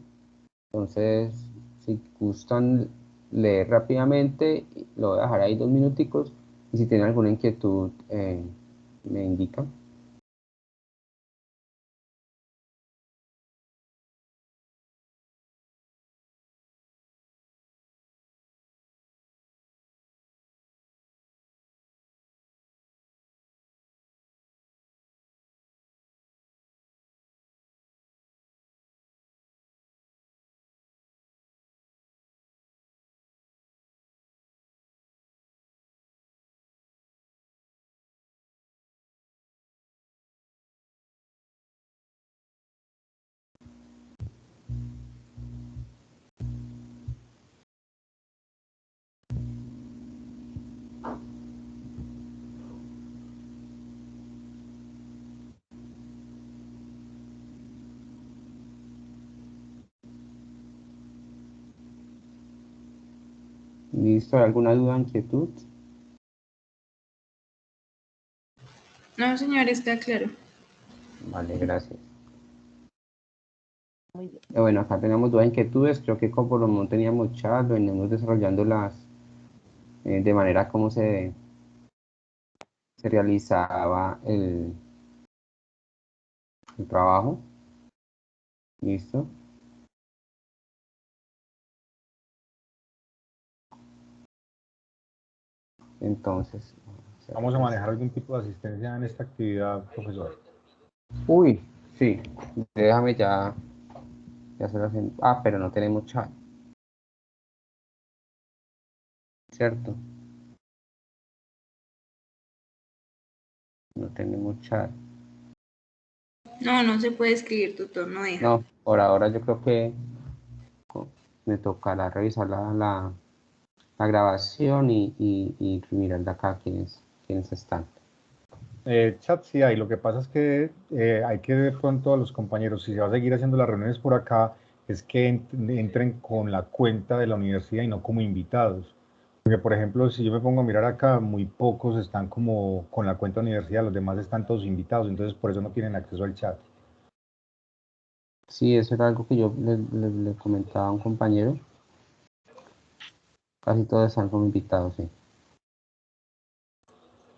Entonces, si gustan leer rápidamente, lo voy a dejar ahí 2 minuticos y si tienen alguna inquietud, me indican. ¿Listo? ¿Alguna duda, inquietud? No, señor, está claro. Vale, gracias. Bueno, acá tenemos 2 inquietudes. Creo que como por lo menos teníamos chat, venimos desarrollando de manera como se realizaba el trabajo. ¿Listo? Entonces, Vamos a manejar algún tipo de asistencia en esta actividad, profesor. uy, sí, déjame ya se lo hacen. Ah, pero no tenemos chat, ¿cierto? No tenemos chat. No, no se puede escribir, tutor, no deja. No, por ahora yo creo que me tocará revisar la grabación y mirar de acá quiénes están. Chat sí hay, lo que pasa es que hay que de pronto a los compañeros, si se va a seguir haciendo las reuniones por acá, es que entren con la cuenta de la universidad y no como invitados. Porque, por ejemplo, si yo me pongo a mirar acá, muy pocos están como con la cuenta de universidad, los demás están todos invitados, entonces por eso no tienen acceso al chat. Sí, eso era algo que yo le comentaba a un compañero. Casi todos están como invitados, sí.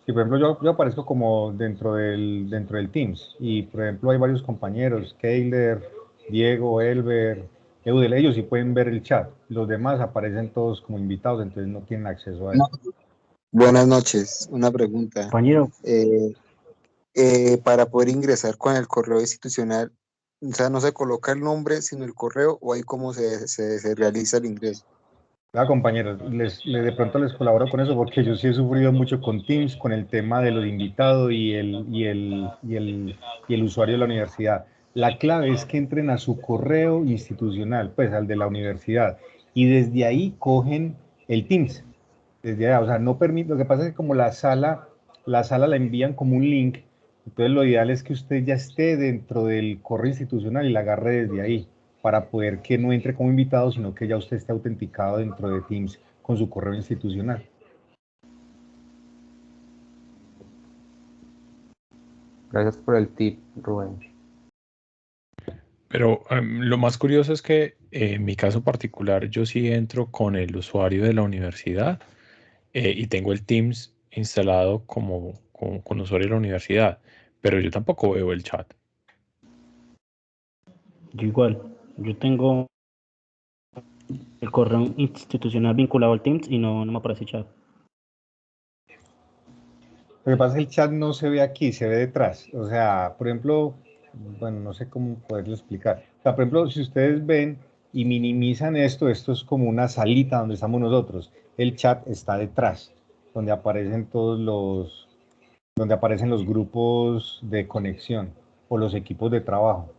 Sí, por ejemplo, yo aparezco como dentro del Teams y, por ejemplo, hay varios compañeros, Keiler, Diego, Elber, Eudel, ellos sí pueden ver el chat. Los demás aparecen todos como invitados, entonces no tienen acceso a No, eso. buenas noches. Una pregunta. Compañero, Para poder ingresar con el correo institucional, o sea, no se coloca el nombre, sino el correo, o ahí cómo se realiza el ingreso. Compañeros, de pronto les colaboro con eso porque yo sí he sufrido mucho con Teams, con el tema de los invitados y el usuario de la universidad. La clave es que entren a su correo institucional, pues al de la universidad, y desde ahí cogen el Teams. Desde allá, o sea, no permite, lo que pasa es que como la sala la envían como un link, entonces lo ideal es que usted ya esté dentro del correo institucional y la agarre desde ahí, para poder que no entre como invitado, sino que ya usted esté autenticado dentro de Teams con su correo institucional. Gracias por el tip, Rubén. Pero lo más curioso es que en mi caso particular yo sí entro con el usuario de la universidad y tengo el Teams instalado con usuario de la universidad, pero yo tampoco veo el chat. yo igual, yo tengo el correo institucional vinculado al Teams y no me aparece chat. Lo que pasa es que el chat no se ve aquí, se ve detrás. O sea, por ejemplo, bueno, no sé cómo poderlo explicar. O sea, por ejemplo, si ustedes ven y minimizan esto, esto es como una salita donde estamos nosotros. El chat está detrás, donde aparecen donde aparecen los grupos de conexión o los equipos de trabajo.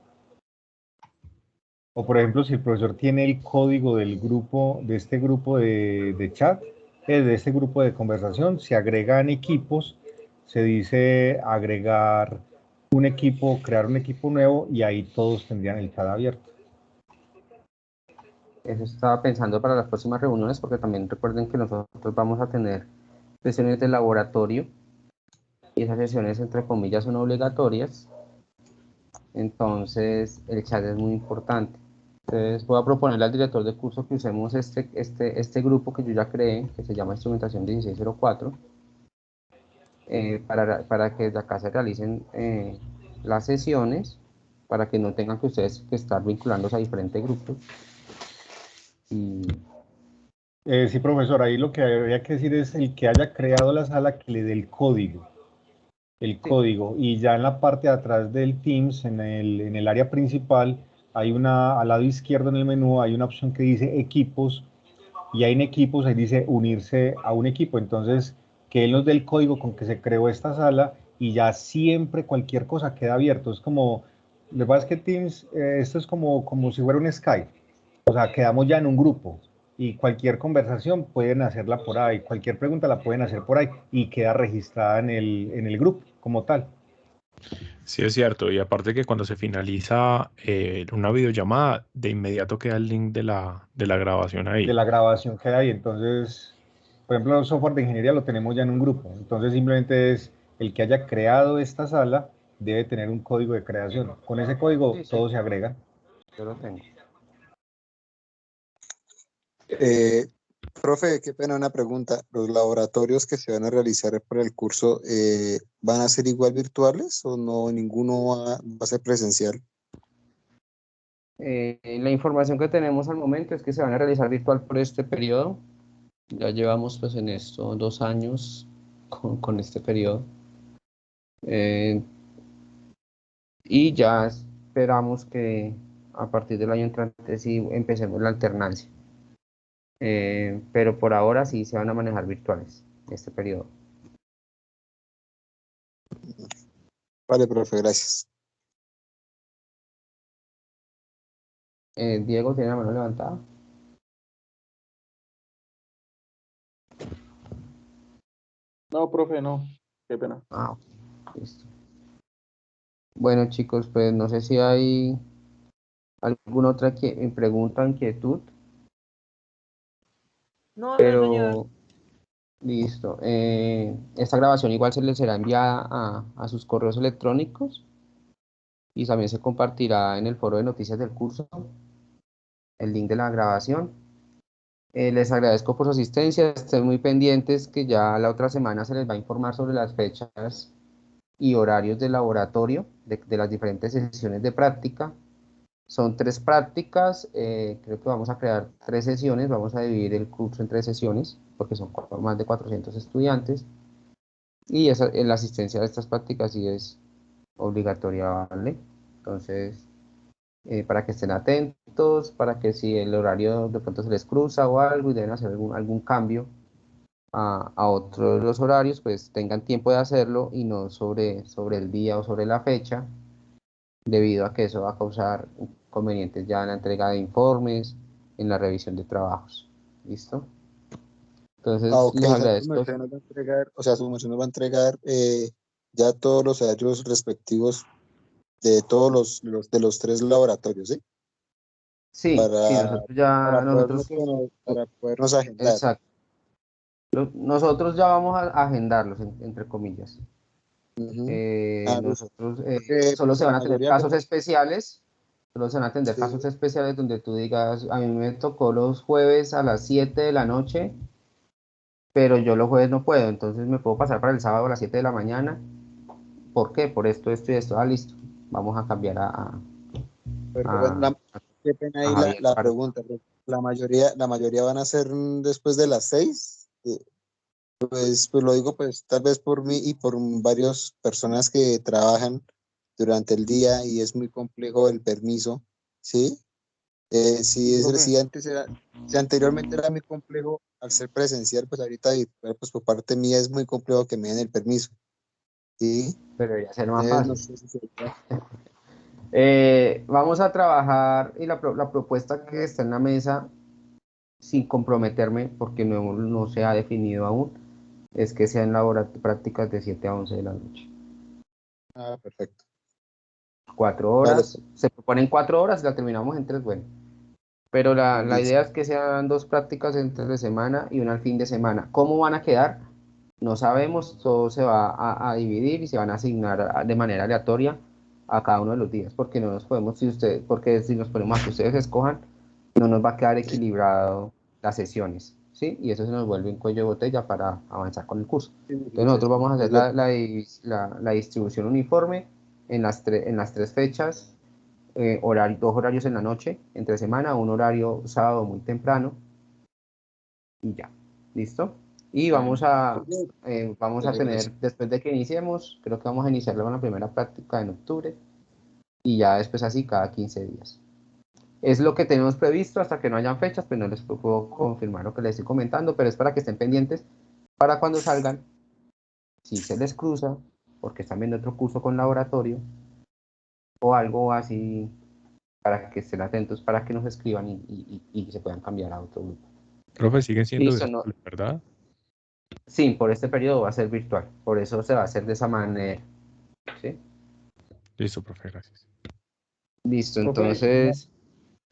O por ejemplo, si el profesor tiene el código del grupo, de este grupo de chat, de este grupo de conversación, se agregan equipos, se dice agregar un equipo, crear un equipo nuevo y ahí todos tendrían el chat abierto. Eso estaba pensando para las próximas reuniones, porque también recuerden que nosotros vamos a tener sesiones de laboratorio y esas sesiones, entre comillas, son obligatorias. Entonces, el chat es muy importante. Entonces, voy a proponerle al director de curso que usemos este grupo que yo ya creé, que se llama Instrumentación 1604, para que desde acá se realicen las sesiones, para que no tengan que ustedes que estar vinculándose a diferentes grupos. Y Sí, profesor, ahí lo que habría que decir es el que haya creado la sala que le dé el código. Y ya en la parte de atrás del Teams, en el área principal, hay al lado izquierdo en el menú, hay una opción que dice equipos, y hay en equipos, ahí dice unirse a un equipo. Entonces, que él nos dé el código con que se creó esta sala y ya siempre cualquier cosa queda abierto. Es como, lo que pasa es que Teams, esto es como si fuera un Skype. O sea, quedamos ya en un grupo y cualquier conversación pueden hacerla por ahí, cualquier pregunta la pueden hacer por ahí y queda registrada en el grupo como tal. Sí, es cierto. Y aparte que cuando se finaliza una videollamada, de inmediato queda el link de la grabación De ahí. la grabación que hay. Entonces, por ejemplo, el software de ingeniería lo tenemos ya en un grupo. Entonces, simplemente es el que haya creado esta sala debe tener un código de creación. Con ese código sí, sí, todo se agrega. yo lo tengo. Profe, qué pena una pregunta. ¿Los laboratorios que se van a realizar para el curso van a ser igual virtuales o no? ¿Ninguno va a ser presencial? La información que tenemos al momento es que se van a realizar virtual por este periodo. Ya llevamos pues en esto 2 años con este periodo. Eh, y ya esperamos que a partir del año entrante sí empecemos la alternancia. Pero por ahora sí se van a manejar virtuales este periodo. Vale, profe, gracias. Diego tiene la mano levantada. No, profe, no. Qué pena. Ah, ok, listo. Bueno, chicos, pues no sé si hay alguna otra pregunta, inquietud, No, no, señor. pero listo. Esta grabación igual se les será enviada a sus correos electrónicos y también se compartirá en el foro de noticias del curso el link de la grabación. Les agradezco por su asistencia, estén muy pendientes que ya la otra semana se les va a informar sobre las fechas y horarios de laboratorio de las diferentes sesiones de práctica. Son 3 prácticas, creo que vamos a crear 3 sesiones, vamos a dividir el curso en 3 sesiones, porque son más de 400 estudiantes, y la asistencia a estas prácticas sí es obligatoria, ¿vale? Entonces, para que estén atentos, para que si el horario de pronto se les cruza o algo y deben hacer algún cambio a otro de los horarios, pues tengan tiempo de hacerlo y no sobre el día o sobre la fecha, debido a que eso va a causar inconvenientes ya en la entrega de informes, en la revisión de trabajos. ¿Listo? Ah, Entonces, ok, les o sea, su agradezco. merced nos va a entregar, o sea, su merced nos va a entregar ya todos los horarios respectivos de todos de los 3 laboratorios, ¿sí? Sí, sí, Para, para podernos agendar. exacto. Nosotros ya vamos a agendarlos, entre comillas. Ujú. Listo. Nosotros Porque solo pues, se la van a tener mayoría, casos como, especiales, solo se van a atender casos sí, especiales donde tú digas, a mí me tocó los jueves a las 7 de la noche, pero yo los jueves no puedo, entonces me puedo pasar para el sábado a las 7 de la mañana. ¿Por qué? Por esto, esto y esto. Ah, listo. Vamos a cambiar pero bueno, a, qué pena a ahí Javier la para... pregunta. Porque la mayoría van a ser después de las 6. Pues lo digo pues tal vez por mí y por varias personas que trabajan durante el día y es muy complejo el permiso, ¿sí? Profe, Si anteriormente era muy complejo al ser presencial, pues ahorita pues por parte mía es muy complejo que me den el permiso, ¿sí? pero debería ser más Entonces, no fácil. sé si sería. Vamos a trabajar y la propuesta que está en la mesa, sin comprometerme, porque no se ha definido aún, es que sean prácticas de 7 a 11 de la noche. Ah, perfecto. 4 Vale, horas, se proponen 4 horas y la terminamos en 3, bueno. Pero la listo. idea es que sean 2 prácticas entre de semana y una al fin de semana. ¿Cómo van a quedar? No sabemos, todo se va a dividir y se van a asignar de manera aleatoria a cada uno de los días, porque no nos podemos, porque si nos ponemos a que ustedes escojan, no nos va a quedar equilibrado las sesiones, ¿sí? Y eso se nos vuelve un cuello de botella para avanzar con el curso. Entonces nosotros vamos a hacer la distribución uniforme en las 3 fechas, 2 horarios en la noche, entre semana, un horario sábado muy temprano, y ya, ¿listo? Y vamos a tener, después de que iniciemos, creo que vamos a iniciarlo con la primera práctica en octubre, y ya después así cada 15 días. Es lo que tenemos previsto hasta que no hayan fechas, pues no les puedo confirmar lo que les estoy comentando, pero es para que estén pendientes para cuando salgan, si se les cruza, porque están viendo otro curso con laboratorio, o algo así, para que estén atentos, para que nos escriban y se puedan cambiar a otro grupo. Profe, siguen siendo Listo, no. virtuales, ¿verdad? Sí, por este periodo va a ser virtual, por eso se va a hacer de esa manera, ¿sí? Listo, profe, gracias. Listo, Profe, entonces,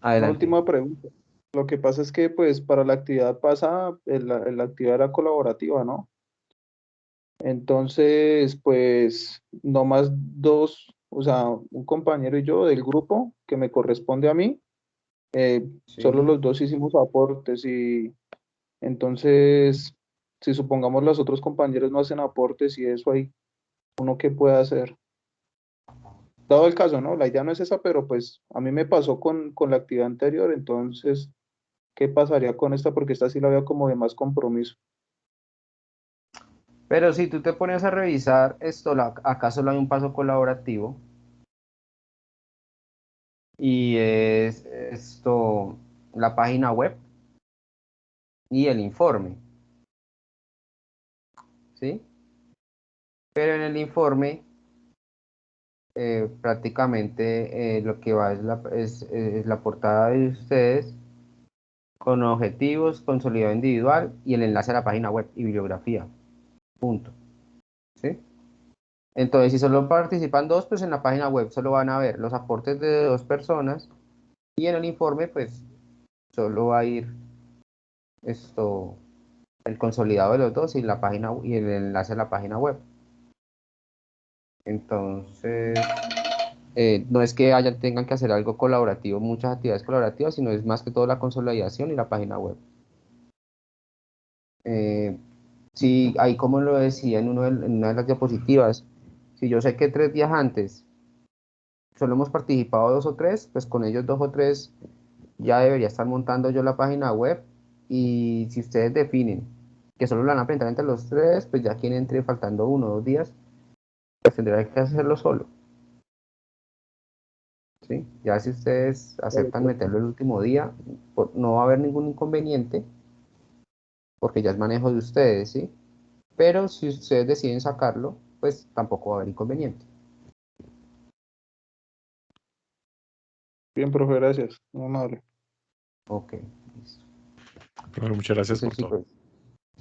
una adelante. última pregunta. Lo que pasa es que, pues, para la actividad pasada, la actividad era colaborativa, ¿no? Entonces, pues, nomás dos, o sea, un compañero y yo del grupo que me corresponde a mí, solo Sí. los dos hicimos aportes y entonces, si supongamos los otros compañeros no hacen aportes y eso hay uno que puede hacer. Dado el caso, ¿no? La idea no es esa, pero pues a mí me pasó con la actividad anterior, entonces, ¿qué pasaría con esta? Porque esta sí la veo como de más compromiso. Pero si tú te pones a revisar esto, acá solo hay un paso colaborativo y es esto, la página web y el informe, ¿sí? Pero en el informe prácticamente lo que va es la portada de ustedes con objetivos, consolidado individual y el enlace a la página web y bibliografía. Punto. ¿Sí? Entonces, si solo participan 2, pues en la página web solo van a ver los aportes de 2 personas y en el informe, pues solo va a ir el consolidado de los 2 y la página y el enlace a la página web. Entonces, no es que tengan que hacer algo colaborativo, muchas actividades colaborativas, sino es más que todo la consolidación y la página web. Sí, ahí como lo decía en una de las diapositivas, si yo sé que 3 días antes solo hemos participado 2 o 3, pues con ellos 2 o 3 ya debería estar montando yo la página web, y si ustedes definen que solo la van a presentar entre los 3, pues ya quien entre faltando 1 o 2 días, pues tendrá que hacerlo solo. ¿Sí? Ya si ustedes aceptan meterlo el último día, no va a haber ningún inconveniente, porque ya es manejo de ustedes, ¿sí? Pero si ustedes deciden sacarlo, pues tampoco va a haber inconveniente. Bien, profe, gracias. Muy amable. Ok, listo. Bueno, muchas gracias por Entonces, todo. chicos,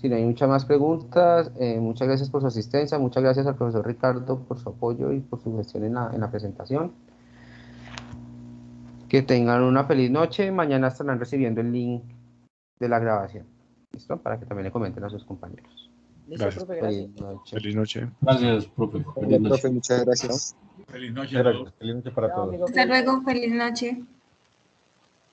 si no hay muchas más preguntas, muchas gracias por su asistencia, muchas gracias al profesor Ricardo por su apoyo y por su gestión en la presentación. Que tengan una feliz noche. Mañana estarán recibiendo el link de la grabación. ¿Listo? Para que también le comenten a sus compañeros. Listo, Gracias. profe, gracias. Feliz noche. Feliz noche. Gracias, profe. Hola, profe, muchas gracias. Feliz noche a Gracias. todos. Feliz noche para Chao, todos. amigo, Hasta feliz noche. luego, feliz noche.